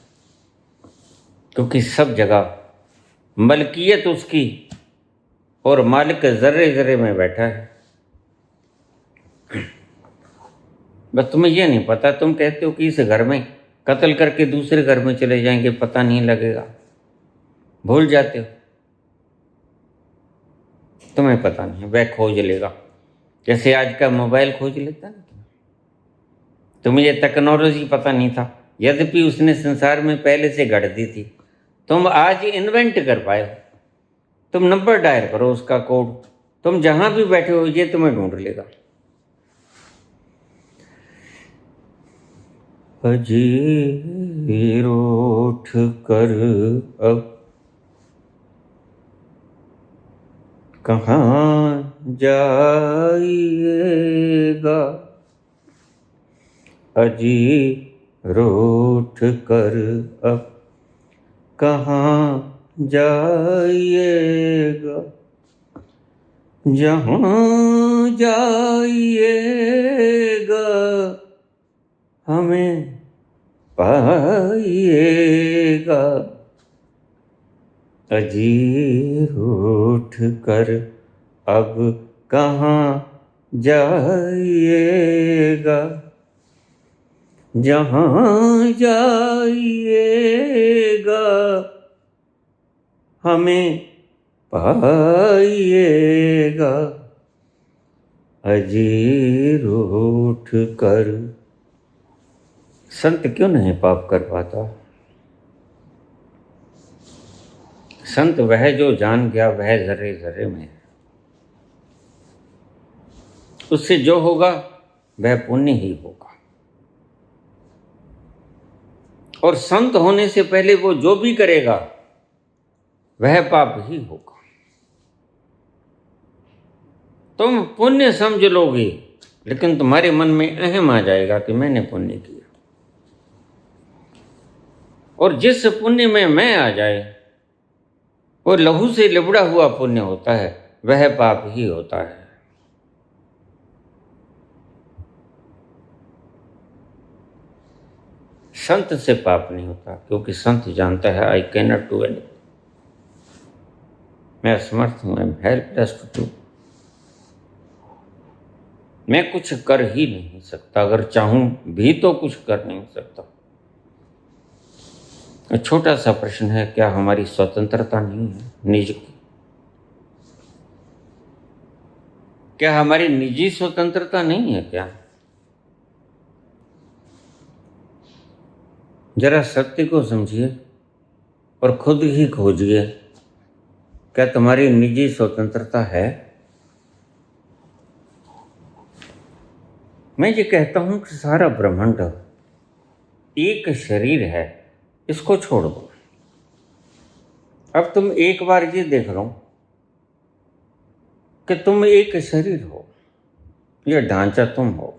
क्योंकि सब जगह मलकियत उसकी और मालिक जर्रे जर्रे में बैठा है। बस तुम्हें यह नहीं पता, तुम कहते हो कि इस घर में कत्ल करके दूसरे घर में चले जाएंगे, पता नहीं लगेगा, भूल जाते हो। तुम्हें पता नहीं, वह खोज लेगा, जैसे आज का मोबाइल खोज लेता ना। तुम्हें यह टेक्नोलॉजी पता नहीं था, यद्यपि उसने संसार में पहले से गढ़ दी थी, तुम आज इन्वेंट कर पाए हो। तुम नंबर डायल करो उसका कोड, तुम जहां भी बैठे हो ये तुम्हें ढूंढ लेगा। अजीर उठ कर अब कहाँ जाइएगा, अजीर उठ कर अब कहाँ जाइएगा, जहाँ जाइएगा हमें पाइएगा, अजीर उठ कर अब कहाँ जाइएगा, जहाँ जाइएगा हमें पाइएगा, अजीर उठ कर। संत क्यों नहीं पाप कर पाता? संत वह जो जान गया वह जर्रे जर्रे में है, उससे जो होगा वह पुण्य ही होगा। और संत होने से पहले वो जो भी करेगा वह पाप ही होगा। तुम पुण्य समझ लोगे, लेकिन तुम्हारे मन में अहम आ जाएगा कि मैंने पुण्य किया। और जिस पुण्य में मैं आ जाए वो लहू से लिबड़ा हुआ पुण्य होता है, वह पाप ही होता है। संत से पाप नहीं होता, क्योंकि संत जानता है I can not do any, मैं असमर्थ हूं, I am helpless to do, मैं कुछ कर ही नहीं सकता, अगर चाहूं भी तो कुछ कर नहीं सकता। छोटा सा प्रश्न है, क्या हमारी स्वतंत्रता नहीं है निज की? क्या हमारी निजी स्वतंत्रता नहीं है क्या? जरा सत्य को समझिए और खुद ही खोजिए, क्या तुम्हारी निजी स्वतंत्रता है? मैं ये कहता हूं कि सारा ब्रह्मांड एक शरीर है, इसको छोड़ दो। अब तुम एक बार ये देख लो कि तुम एक शरीर हो, ये ढांचा तुम हो।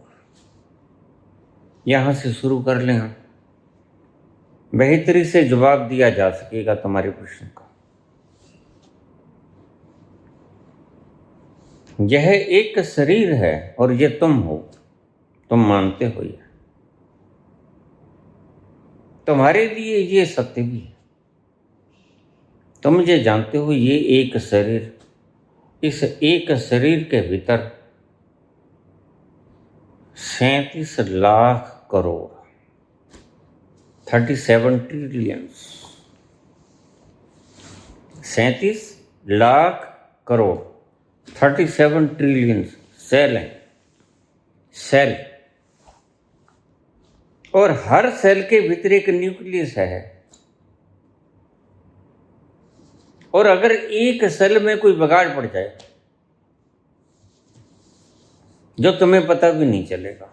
यहां से शुरू कर लें हम, बेहतरी से जवाब दिया जा सकेगा तुम्हारे प्रश्न का। यह एक शरीर है और ये तुम हो, तुम मानते हो, ये तुम्हारे लिए ये सत्य भी है। तुम ये जानते हो ये एक शरीर, इस एक शरीर के भीतर 37 lakh crore 37 trillion 37 lakh crore 37 trillion cell हैं, सेल। और हर सेल के भीतर एक न्यूक्लियस है। और अगर एक सेल में कोई बिगाड़ पड़ जाए जो तुम्हें पता भी नहीं चलेगा,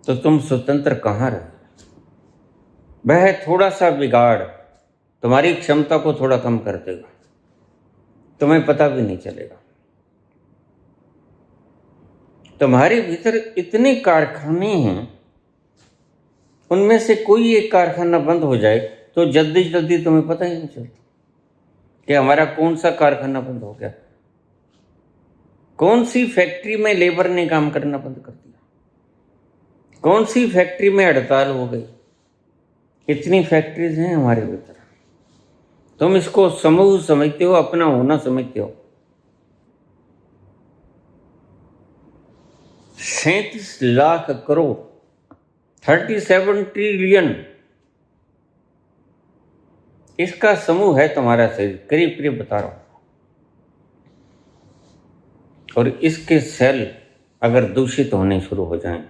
तो तुम स्वतंत्र कहाँ रहे? वह थोड़ा सा बिगाड़ तुम्हारी क्षमता को थोड़ा कम कर देगा, तुम्हें पता भी नहीं चलेगा। तुम्हारे भीतर इतने कारखाने हैं, उनमें से कोई एक कारखाना बंद हो जाए तो जल्दी जल्दी तुम्हें पता ही नहीं चलता कि हमारा कौन सा कारखाना बंद हो गया, कौन सी फैक्ट्री में लेबर ने काम करना बंद कर दिया, कौन सी फैक्ट्री में हड़ताल हो गई। इतनी फैक्ट्रीज हैं हमारे भीतर। तुम इसको समूह समझते हो, अपना होना समझते हो। 37 लाख करोड़ 37 ट्रिलियन इसका समूह है तुम्हारा शरीर, करीब करीब बता रहा हूं। और इसके सेल अगर दूषित होने शुरू हो जाएं,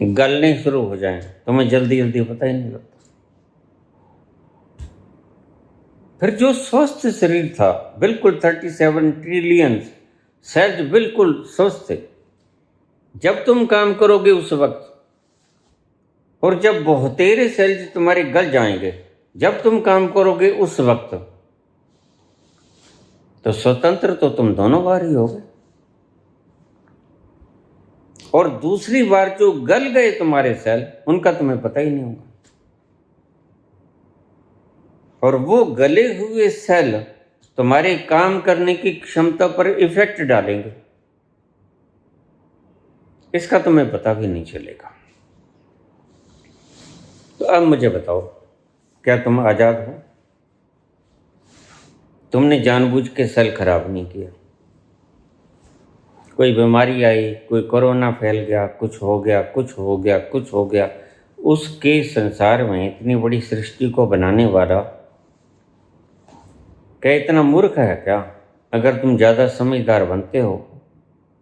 गलने शुरू हो जाएं, तुम्हें जल्दी जल्दी पता ही नहीं लगता। फिर जो स्वस्थ शरीर था, बिल्कुल 37 ट्रिलियन सेल्स बिल्कुल स्वस्थ थे, जब तुम काम करोगे उस वक्त, और जब बहुतेरे सेल्स तुम्हारे गल जाएंगे जब तुम काम करोगे उस वक्त, तो स्वतंत्र तो तुम दोनों बार ही होगे। और दूसरी बार जो गल गए तुम्हारे सेल, उनका तुम्हें पता ही नहीं होगा। और वो गले हुए सेल तुम्हारे काम करने की क्षमता पर इफेक्ट डालेंगे, इसका तुम्हें पता भी नहीं चलेगा। तो अब मुझे बताओ, क्या तुम आजाद हो? तुमने जानबूझ के सेल खराब नहीं किया। कोई बीमारी आई, कोई कोरोना फैल गया, कुछ हो गया, कुछ हो गया, कुछ हो गया, उसके संसार में इतनी बड़ी सृष्टि को बनाने वाला क्या इतना मूर्ख है क्या? अगर तुम ज़्यादा समझदार बनते हो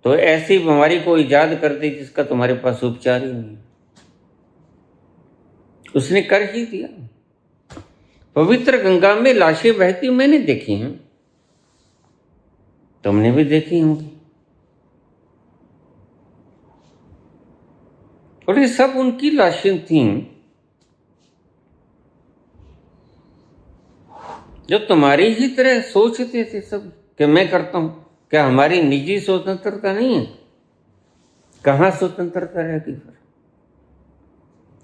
तो ऐसी बीमारी को ईजाद कर दे जिसका तुम्हारे पास उपचार ही नहीं। उसने कर ही दिया। पवित्र गंगा में लाशें बहती मैंने देखी हैं, तुमने भी देखी होंगी। और ये सब उनकी लाशें थीं जो तुम्हारी ही तरह सोचते थे सब कि मैं करता हूं, क्या हमारी निजी स्वतंत्रता नहीं है? कहाँ स्वतंत्रता रहेगी फिर?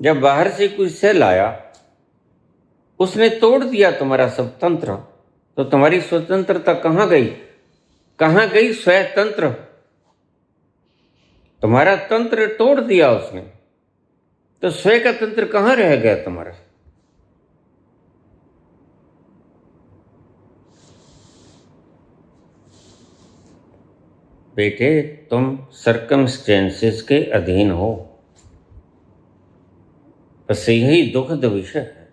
जब बाहर से कोई सेल आया, उसने तोड़ दिया तुम्हारा सब तंत्र, तो तुम्हारी स्वतंत्रता कहाँ गई? कहाँ गई स्वतंत्र? तुम्हारा तंत्र तोड़ दिया उसने, तो स्वयं का तंत्र कहाँ रह गया तुम्हारा? बेटे, तुम सर्कमस्टेंसेस के अधीन हो, बस यही दुखद विषय है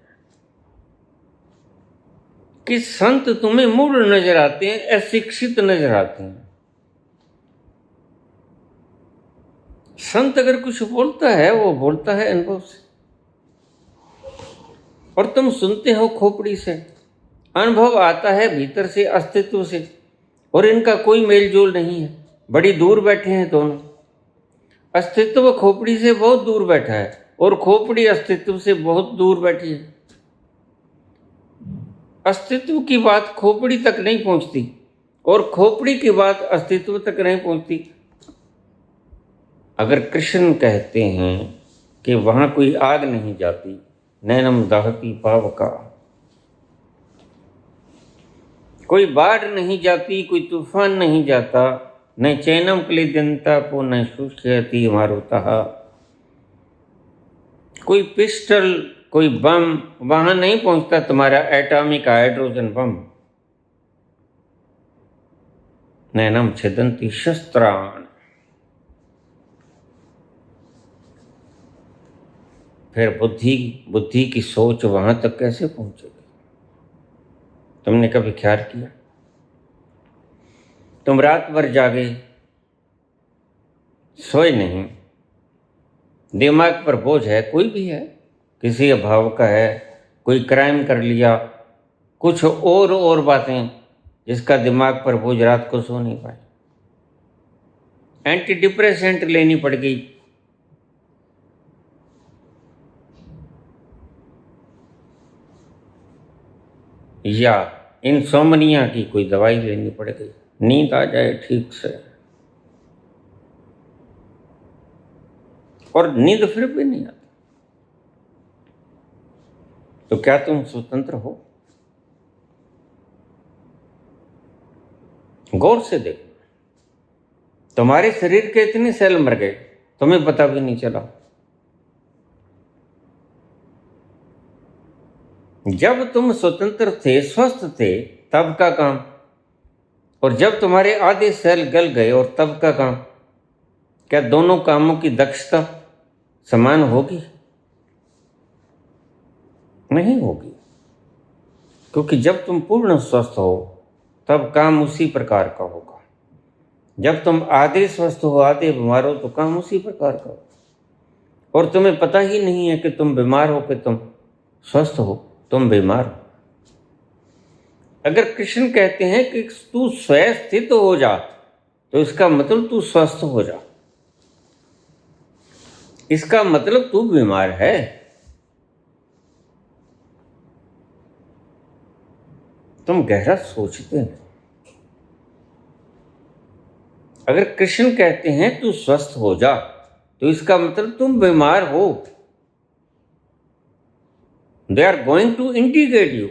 कि संत तुम्हें मूढ़ नजर आते हैं, अशिक्षित नजर आते हैं। संत अगर कुछ बोलता है, वो बोलता है अनुभव से, और तुम सुनते हो खोपड़ी से। अनुभव आता है भीतर से, अस्तित्व से, और इनका कोई मेल जोल नहीं है। बड़ी दूर बैठे हैं दोनों। अस्तित्व खोपड़ी से बहुत दूर बैठा है, और खोपड़ी अस्तित्व से बहुत दूर बैठी है। अस्तित्व की बात खोपड़ी तक नहीं पहुंचती, और खोपड़ी की बात अस्तित्व तक नहीं पहुंचती। अगर कृष्ण कहते हैं कि वहां कोई आग नहीं जाती, नैनम दहती पावका, कोई बाढ़ नहीं जाती, कोई तूफान नहीं जाता, न चैनम क्लिदंता पो न शुष्यति मारुतः, कोई पिस्टल, कोई बम वहां नहीं पहुंचता, तुम्हारा एटॉमिक हाइड्रोजन बम। नैनम छिदंती शस्त्राण, फिर बुद्धि की सोच वहां तक कैसे पहुंचेगी? तुमने कभी ख्याल किया? तुम रात भर जागे, सोए नहीं, दिमाग पर बोझ है, कोई भी है, किसी अभाव का है, कोई क्राइम कर लिया, कुछ और बातें जिसका दिमाग पर बोझ, रात को सो नहीं पाए, एंटी डिप्रेसेंट लेनी पड़ गई, या इंसोमनिया की कोई दवाई लेनी पड़ गई, नींद आ जाए ठीक से, और नींद फिर भी नहीं आती, तो क्या तुम स्वतंत्र हो? गौर से देखो, तुम्हारे शरीर के इतने सेल मर गए, तुम्हें पता भी नहीं चला। जब तुम स्वतंत्र थे, स्वस्थ थे, तब का काम, और जब तुम्हारे आधे सेल गल गए और तब का काम, क्या दोनों कामों की दक्षता समान होगी? नहीं होगी, क्योंकि जब तुम पूर्ण स्वस्थ हो तब काम उसी प्रकार का होगा। जब तुम आधे स्वस्थ हो, आधे बीमार हो, तो काम उसी प्रकार का हो, और तुम्हें पता ही नहीं है कि तुम बीमार हो कि तुम स्वस्थ हो, तुम बीमार हो। अगर कृष्ण कहते हैं कि तू स्वयं स्थित हो जा, तो इसका मतलब तू स्वस्थ हो जा, इसका मतलब तू बीमार है। तुम गहरा सोचते हैं। अगर कृष्ण कहते हैं तू स्वस्थ हो जा, तो इसका मतलब तुम बीमार हो। They are going to indicate you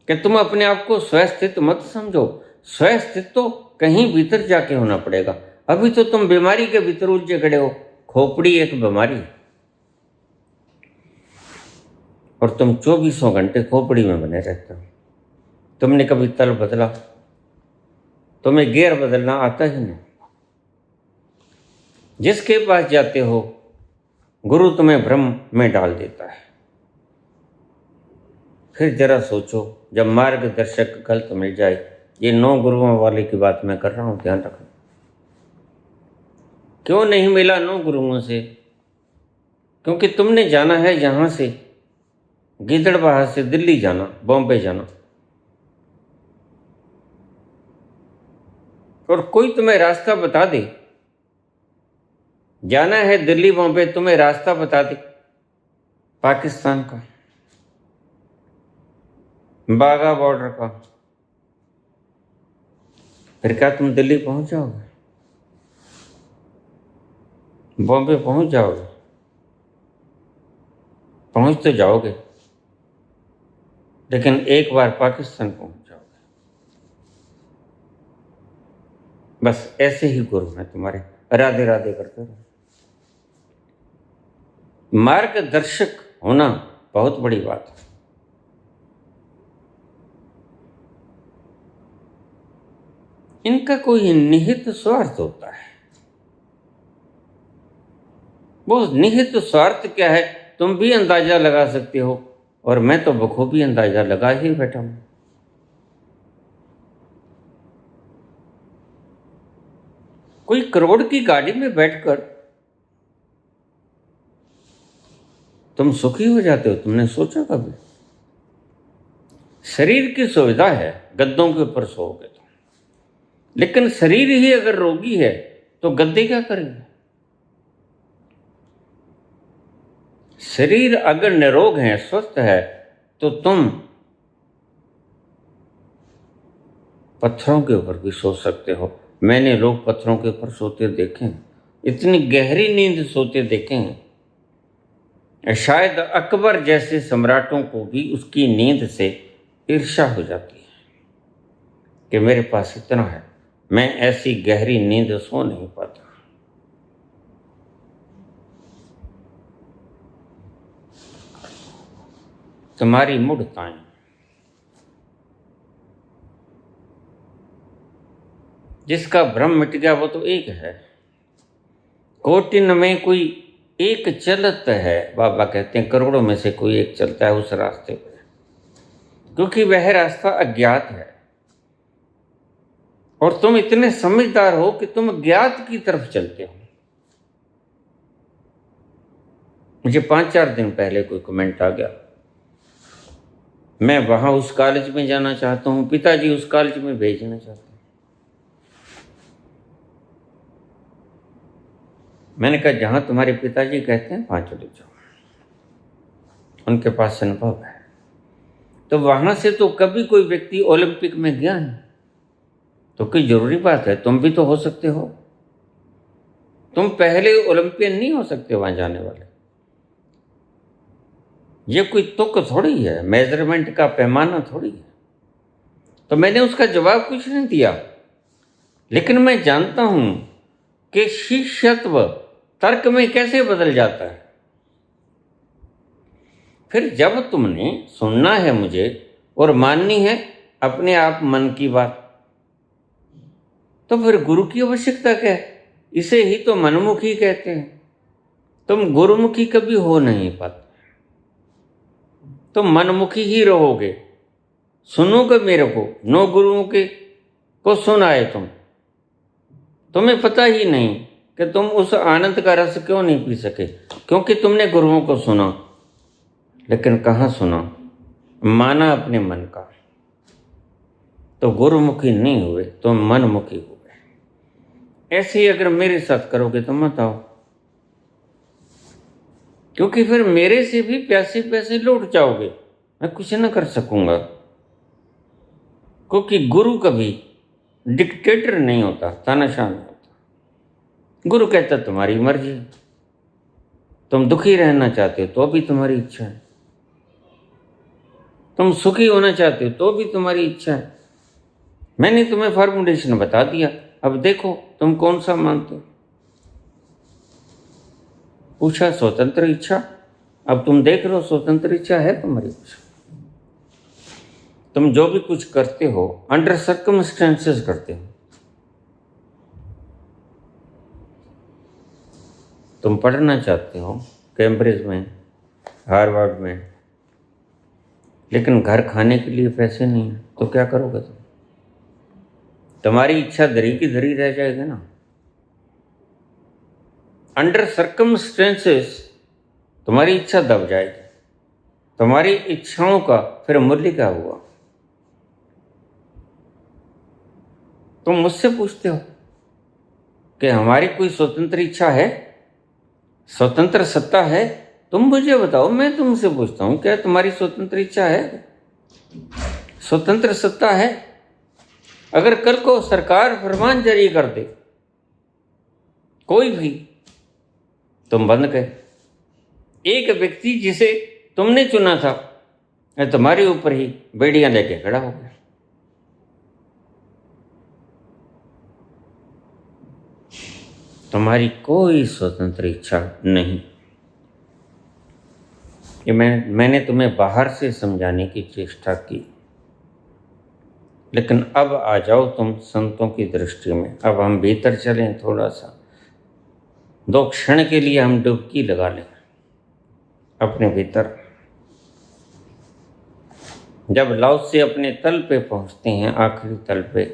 कि तुम अपने आप को स्वस्थित मत समझो। स्वस्थित तो कहीं भीतर जाके होना पड़ेगा। अभी तो तुम बीमारी के भीतर उलझे खड़े हो। खोपड़ी एक बीमारी है, और तुम 24 घंटे खोपड़ी में बने रहते हो। तुमने कभी तल बदला? तुम्हें गियर बदलना आता ही नहीं। जिसके पास जाते हो, गुरु तुम्हें भ्रम में डाल देता है। फिर जरा सोचो, जब मार्गदर्शक गलत मिल जाए, ये 9 गुरुओं वाले की बात मैं कर रहा हूं, ध्यान रखना। क्यों नहीं मिला 9 गुरुओं से? क्योंकि तुमने जाना है यहां से गिदड़बाहा से दिल्ली जाना, बॉम्बे जाना, और कोई तुम्हें रास्ता बता दे, जाना है दिल्ली बॉम्बे, तुम्हें रास्ता बता दे पाकिस्तान का, बाघा बॉर्डर का, फिर क्या तुम दिल्ली पहुंच जाओगे, बॉम्बे पहुंच जाओगे? पहुंच तो जाओगे, लेकिन एक बार पाकिस्तान पहुंच जाओगे। बस ऐसे ही गुरु हैं तुम्हारे, राधे राधे करते रहो। मार्गदर्शक होना बहुत बड़ी बात है। इनका कोई निहित स्वार्थ होता है। वो निहित स्वार्थ क्या है तुम भी अंदाजा लगा सकते हो, और मैं तो बखूबी अंदाजा लगा ही बैठा हूं। कोई करोड़ की गाड़ी में बैठकर तुम सुखी हो जाते हो, तुमने सोचा कभी? शरीर की सुविधा है, गद्दों के ऊपर सोओगे तो, लेकिन शरीर ही अगर रोगी है तो गद्दे क्या करेंगे? शरीर अगर निरोग है, स्वस्थ है, तो तुम पत्थरों के ऊपर भी सो सकते हो। मैंने लोग पत्थरों के ऊपर सोते देखे हैं, इतनी गहरी नींद सोते देखे हैं, शायद अकबर जैसे सम्राटों को भी उसकी नींद से ईर्ष्या हो जाती है कि मेरे पास इतना है, मैं ऐसी गहरी नींद सो नहीं पाता। तुम्हारी मूढ़ताएं, जिसका भ्रम मिट गया वो तो एक है। कोटिन में कोई एक चलत है, बाबा कहते हैं करोड़ों में से कोई एक चलता है उस रास्ते पर, क्योंकि वह रास्ता अज्ञात है। और तुम इतने समझदार हो कि तुम ज्ञात की तरफ चलते हो। मुझे 5-4 दिन पहले कोई कमेंट आ गया, मैं वहां उस कॉलेज में जाना चाहता हूं, पिताजी उस कॉलेज में भेजना चाहते हैं। मैंने कहा जहां तुम्हारे पिताजी कहते हैं वहां चले जाओ, उनके पास अनुभव है। तो वहां से तो कभी कोई व्यक्ति ओलंपिक में गया नहीं, तो कोई जरूरी बात है तुम भी तो हो सकते हो। तुम पहले ओलंपियन नहीं हो सकते वहां जाने वाले। ये कोई तुक थोड़ी है, मेजरमेंट का पैमाना थोड़ी है। तो मैंने उसका जवाब कुछ नहीं दिया, लेकिन मैं जानता हूं कि शिष्यत्व तर्क में कैसे बदल जाता है। फिर जब तुमने सुनना है मुझे और माननी है अपने आप मन की बात, तो फिर गुरु की आवश्यकता क्या है? इसे ही तो मनमुखी कहते हैं। तुम गुरुमुखी कभी हो नहीं पाते, तुम मनमुखी ही रहोगे। सुनोगे मेरे को, नो गुरुमुखी को सुनाए तुम्हें पता ही नहीं कि तुम उस आनंद का रस क्यों नहीं पी सके, क्योंकि तुमने गुरुओं को सुना, लेकिन कहाँ सुना? माना अपने मन का। तो गुरुमुखी नहीं हुए, तुम मनमुखी हुए। ऐसे ही अगर मेरे साथ करोगे तो मत आओ, क्योंकि फिर मेरे से भी प्यासे प्यासे लौट जाओगे, मैं कुछ न कर सकूंगा। क्योंकि गुरु कभी डिक्टेटर नहीं होता, तानाशाह नहीं होता। गुरु कहता तुम्हारी मर्जी, तुम दुखी रहना चाहते हो तो भी तुम्हारी इच्छा है, तुम सुखी होना चाहते हो तो भी तुम्हारी इच्छा है। मैंने तुम्हें फॉर्मुलेशन बता दिया, अब देखो तुम कौन सा मानते हो। पूछा स्वतंत्र इच्छा, अब तुम देख रहे हो स्वतंत्र इच्छा है तुम्हारी इच्छा। तुम जो भी कुछ करते हो अंडर सर्कमस्टेंसेस करते हो। तुम पढ़ना चाहते हो कैम्ब्रिज में, हार्वर्ड में, लेकिन घर खाने के लिए पैसे नहीं है, तो क्या करोगे तुम? तुम्हारी इच्छा दरी की दरी रह जाएगी ना। अंडर सर्कमस्टेंसेस तुम्हारी इच्छा दब जाएगी। तुम्हारी इच्छाओं का फिर मूल्य क्या हुआ? तुम मुझसे पूछते हो कि हमारी कोई स्वतंत्र इच्छा है, स्वतंत्र सत्ता है? तुम मुझे बताओ, मैं तुमसे पूछता हूं क्या तुम्हारी स्वतंत्र इच्छा है? स्वतंत्र सत्ता है। अगर कल को सरकार फरमान जारी कर दे कोई भी, तुम बंद गए। एक व्यक्ति जिसे तुमने चुना था तुम्हारे ऊपर ही बेड़ियां लेके खड़ा हो गया। तुम्हारी कोई स्वतंत्र इच्छा नहीं। ये मैंने तुम्हें बाहर से समझाने की चेष्टा की, लेकिन अब आ जाओ तुम संतों की दृष्टि में। अब हम भीतर चलें, थोड़ा सा 2 क्षण के लिए हम डुबकी लगा लें अपने भीतर। जब लाओ से अपने तल पे पहुंचते हैं, आखिरी तल पे,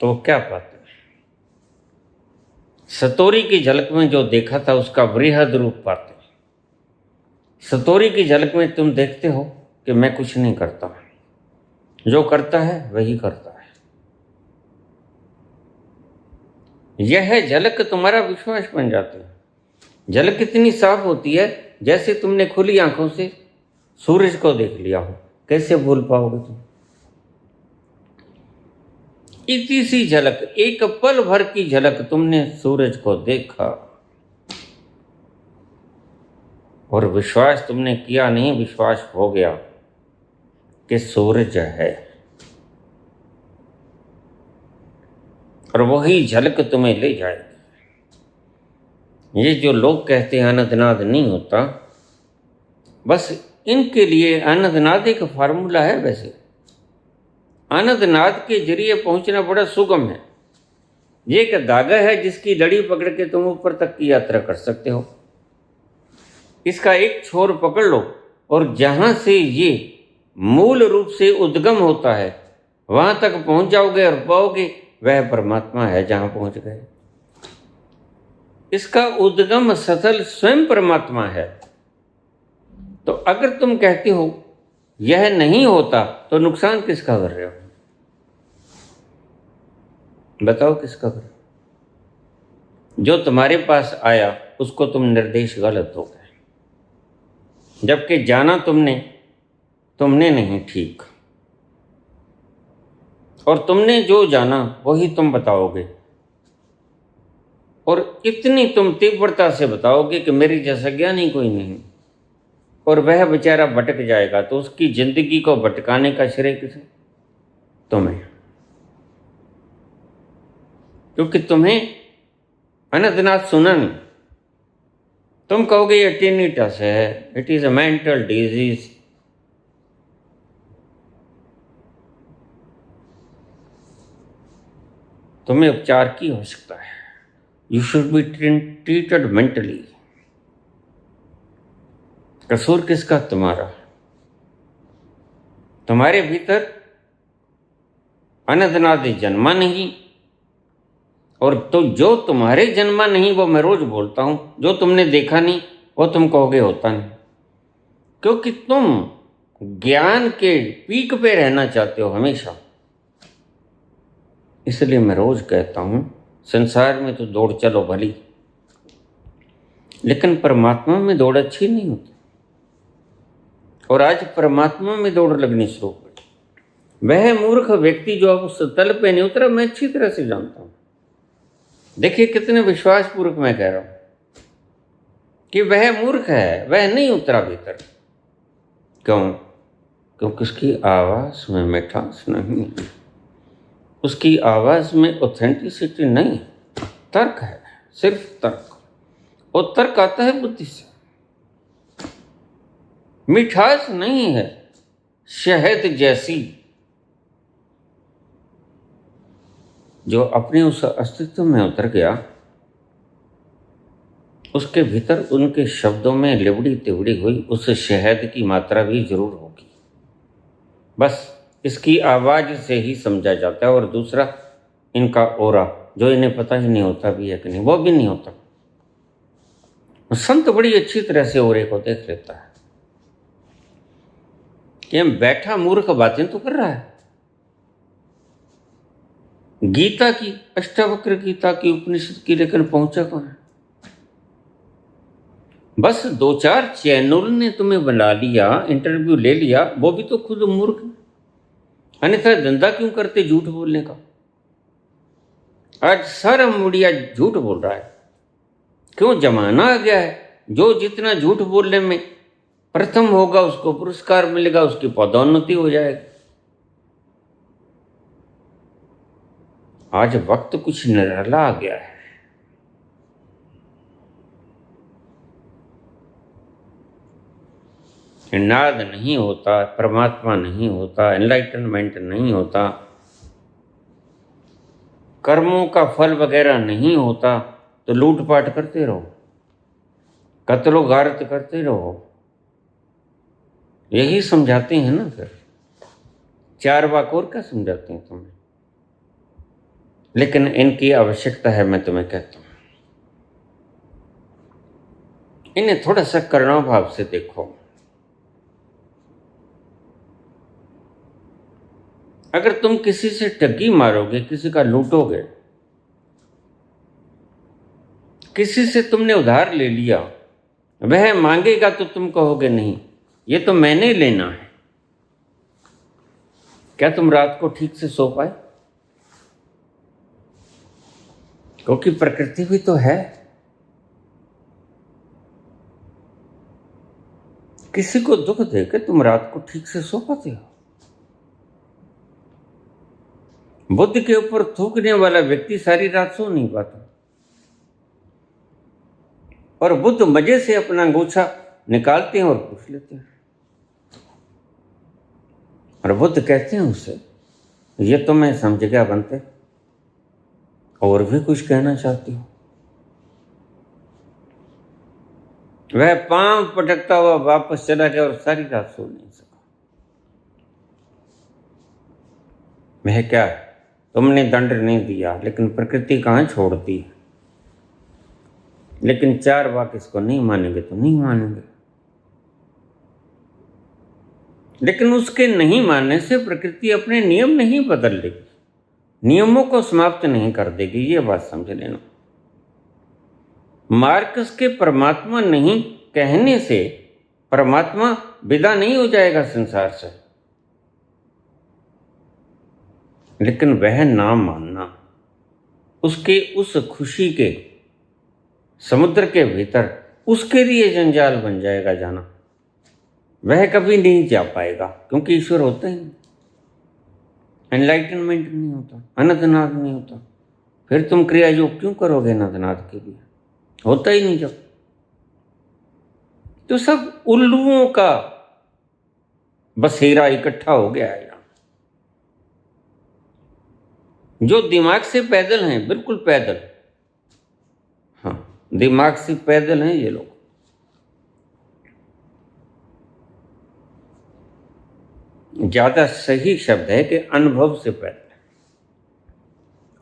तो क्या पाते हैं? सतोरी की झलक में जो देखा था उसका वृहद रूप पाते हैं। सतोरी की झलक में तुम देखते हो कि मैं कुछ नहीं करता, जो करता है वही करता है। यह झलक तुम्हारा विश्वास बन जाती है। झलक कितनी साफ होती है, जैसे तुमने खुली आंखों से सूरज को देख लिया हो। कैसे भूल पाओगे तुम? इतनी सी झलक, एक पल भर की झलक, तुमने सूरज को देखा और विश्वास तुमने किया नहीं, विश्वास हो गया कि सूरज है। और वही झलक तुम्हें ले जाएगी। ये जो लोग कहते हैं अनंतनाद नहीं होता, बस इनके लिए अनंतनाद एक फार्मूला है। वैसे अनंतनाद के जरिए पहुंचना बड़ा सुगम है। ये एक धागा है जिसकी लड़ी पकड़ के तुम ऊपर तक की यात्रा कर सकते हो। इसका एक छोर पकड़ लो और जहां से ये मूल रूप से उद्गम होता है वहां तक पहुंच जाओगे और पाओगे वह परमात्मा है जहां पहुंच गए। इसका उद्गम स्थल स्वयं परमात्मा है। तो अगर तुम कहते हो यह नहीं होता, तो नुकसान किसका कर रहे हो? बताओ किसका कर रहे हो? जो तुम्हारे पास आया उसको तुम निर्देश गलत हो गए, जबकि जाना तुमने नहीं ठीक। और तुमने जो जाना वही तुम बताओगे, और इतनी तुम तीव्रता से बताओगे कि मेरी जैसा ज्ञानी कोई नहीं। और वह बेचारा भटक जाएगा, तो उसकी जिंदगी को भटकाने का श्रेय किसे? तुम्हें। क्योंकि तुम्हें अनंतनाथ सुना नहीं। तुम कहोगे ये टिनिटस है, it is a mental disease. तुम्हें उपचार की आवश्यकता है। You should be treated mentally. कसूर किसका? तुम्हारा। तुम्हारे भीतर अनंतनाद जन्मा नहीं, और तो जो तुम्हारे जन्मा नहीं वो मैं रोज बोलता हूं। जो तुमने देखा नहीं वो तुम कहोगे होता नहीं, क्योंकि तुम ज्ञान के पीक पे रहना चाहते हो हमेशा। इसलिए मैं रोज कहता हूं संसार में तो दौड़ चलो भली, लेकिन परमात्मा में दौड़ अच्छी नहीं होती। और आज परमात्मा में दौड़ लगनी शुरू हो गई। वह मूर्ख व्यक्ति जो अब उस तल पे नहीं उतरा, मैं अच्छी तरह से जानता हूं। देखिए कितने विश्वासपूर्वक मैं कह रहा हूं कि वह मूर्ख है, वह नहीं उतरा भीतर। क्यों? क्योंकि उसकी आवाज में मिठास नहीं है, उसकी आवाज में ऑथेंटिसिटी नहीं, तर्क है, सिर्फ तर्क। और तर्क आता है बुद्धि से, मिठास नहीं है। शहद जैसी जो अपने उस अस्तित्व में उतर गया, उसके भीतर उनके शब्दों में लिबड़ी तिबड़ी हुई उस शहद की मात्रा भी जरूर होगी। बस इसकी आवाज से ही समझा जाता है। और दूसरा इनका ओरा, जो इन्हें पता ही नहीं होता भी है कि नहीं, वो भी नहीं होता। संत बड़ी अच्छी तरह से ओरे को देख लेता है कि हम बैठा मूर्ख बातें तो कर रहा है। गीता की, अष्टावक्र गीता की, उपनिषद की, लेकिन पहुंचा कौन है? बस 2-4 चैनल ने तुम्हें बना लिया, इंटरव्यू ले लिया, वो भी तो खुद मूर्ख, अन्यथा धंधा क्यों करते झूठ बोलने का। आज सारा मीडिया झूठ बोल रहा है, क्यों? जमाना आ गया है, जो जितना झूठ बोलने में प्रथम होगा उसको पुरस्कार मिलेगा, उसकी पदोन्नति हो जाएगी। आज वक्त कुछ निराला आ गया है। नाद नहीं होता, परमात्मा नहीं होता, एनलाइटनमेंट नहीं होता, कर्मों का फल वगैरह नहीं होता, तो लूटपाट करते रहो, कत्लो गारत करते रहो, यही समझाते हैं ना। फिर 4 वाक और क्या समझाते हैं तुम्हें? लेकिन इनकी आवश्यकता है, मैं तुम्हें कहता हूं, इन्हें थोड़ा सा करुणा भाव से देखो। अगर तुम किसी से ठगी मारोगे, किसी का लूटोगे, किसी से तुमने उधार ले लिया, वह मांगेगा तो तुम कहोगे नहीं, ये तो मैंने लेना है। क्या तुम रात को ठीक से सो पाए? क्योंकि प्रकृति भी तो है। किसी को दुख देकर तुम रात को ठीक से सो पाते हो? बुद्ध के ऊपर थूकने वाला व्यक्ति सारी रात सो नहीं पाता, और बुद्ध मजे से अपना अंगूछा निकालते हैं और पूछ लेते हैं, और बुद्ध कहते हैं उससे, ये तो मैं समझ गया बनते, और भी कुछ कहना चाहती हो? वह पांव पटकता हुआ वापस चला गया और सारी रात सो नहीं सका। वह क्या, तुमने दंड नहीं दिया, लेकिन प्रकृति कहाँ छोड़ती है। लेकिन 4 वाक इसको नहीं मानेंगे तो नहीं मानेंगे। लेकिन उसके नहीं मानने से प्रकृति अपने नियम नहीं बदल देगी, नियमों को समाप्त नहीं कर देगी, ये बात समझ लेना। मार्क्स के परमात्मा नहीं कहने से परमात्मा विदा नहीं हो जाएगा संसार से, लेकिन वह ना मानना, उसके उस खुशी के समुद्र के भीतर उसके लिए जंजाल बन जाएगा जाना। वह कभी नहीं जा पाएगा, क्योंकि ईश्वर होता ही नहीं, एनलाइटनमेंट नहीं होता, अनंतनाद नहीं होता। फिर तुम क्रिया योग क्यों करोगे अनंतनाद के लिए? होता ही नहीं जब। तो सब उल्लुओं का बसेरा इकट्ठा हो गया है यहां। जो दिमाग से पैदल हैं, बिल्कुल पैदल, हाँ, दिमाग से पैदल हैं ये लोग। ज्यादा सही शब्द है कि अनुभव से पैदल,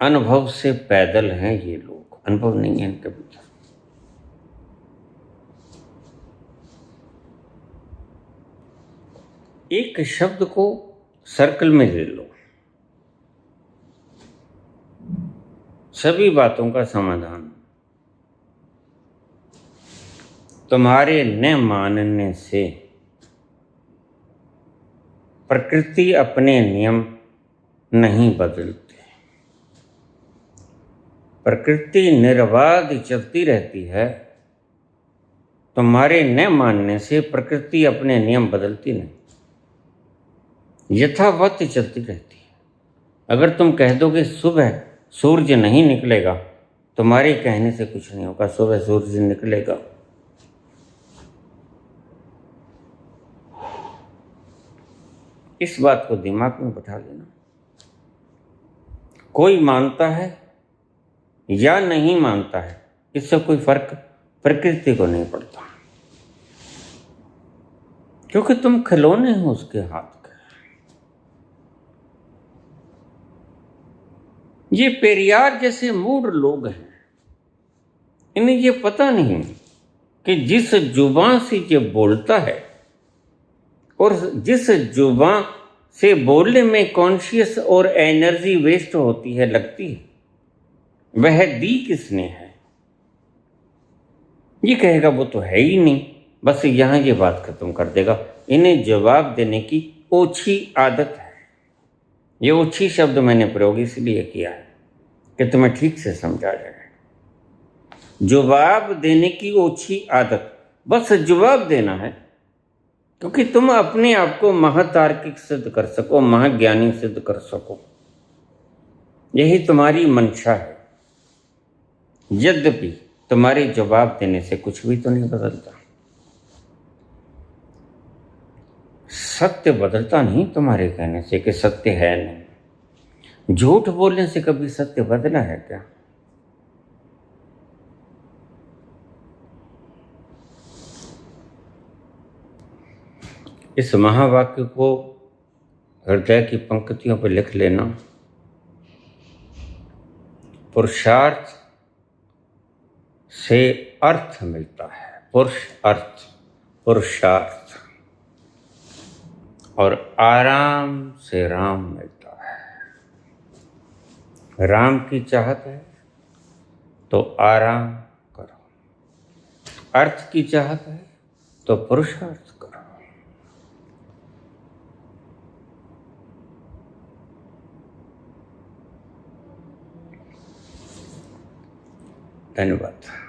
अनुभव से पैदल हैं ये लोग, अनुभव नहीं है इनके भीतर। एक शब्द को सर्कल में ले लो, सभी बातों का समाधान। तुम्हारे न मानने से प्रकृति अपने नियम नहीं बदलती, प्रकृति निर्बाध चलती रहती है। तुम्हारे न मानने से प्रकृति अपने नियम बदलती नहीं, यथावत चलती रहती है। अगर तुम कह दोगे सुबह सूर्य नहीं निकलेगा, तुम्हारे कहने से कुछ नहीं होगा, सुबह सूर्य निकलेगा। इस बात को दिमाग में बैठा लेना। कोई मानता है या नहीं मानता है, इससे कोई फर्क प्रकृति को नहीं पड़ता, क्योंकि तुम खिलौने हो उसके हाथ के। ये पेरियार जैसे मूढ़ लोग हैं, इन्हें ये पता नहीं कि जिस जुबान से ये बोलता है और जिस जुबान से बोलने में कॉन्शियस और एनर्जी वेस्ट होती है, लगती है, वह दी किसने है? ये कहेगा वो तो है ही नहीं, बस यहाँ ये बात खत्म कर देगा। इन्हें जवाब देने की ओछी आदत है। ये ओछी शब्द मैंने प्रयोग इसलिए किया है कि तुम्हें ठीक से समझा जाए। जवाब देने की ओछी आदत, बस जवाब देना है, क्योंकि तुम अपने आप को महातार्किक सिद्ध कर सको, महाज्ञानी सिद्ध कर सको, यही तुम्हारी मंशा है। यद्यपि तुम्हारे जवाब देने से कुछ भी तो नहीं बदलता। सत्य बदलता नहीं तुम्हारे कहने से कि सत्य है नहीं। झूठ बोलने से कभी सत्य बदला है क्या? इस महावाक्य को हृदय की पंक्तियों पर लिख लेना। पुरुषार्थ से अर्थ मिलता है, पुरुषार्थ, और आराम से राम मिलता है। राम की चाहत है तो आराम करो, अर्थ की चाहत है तो पुरुषार्थ करो। धन्यवाद।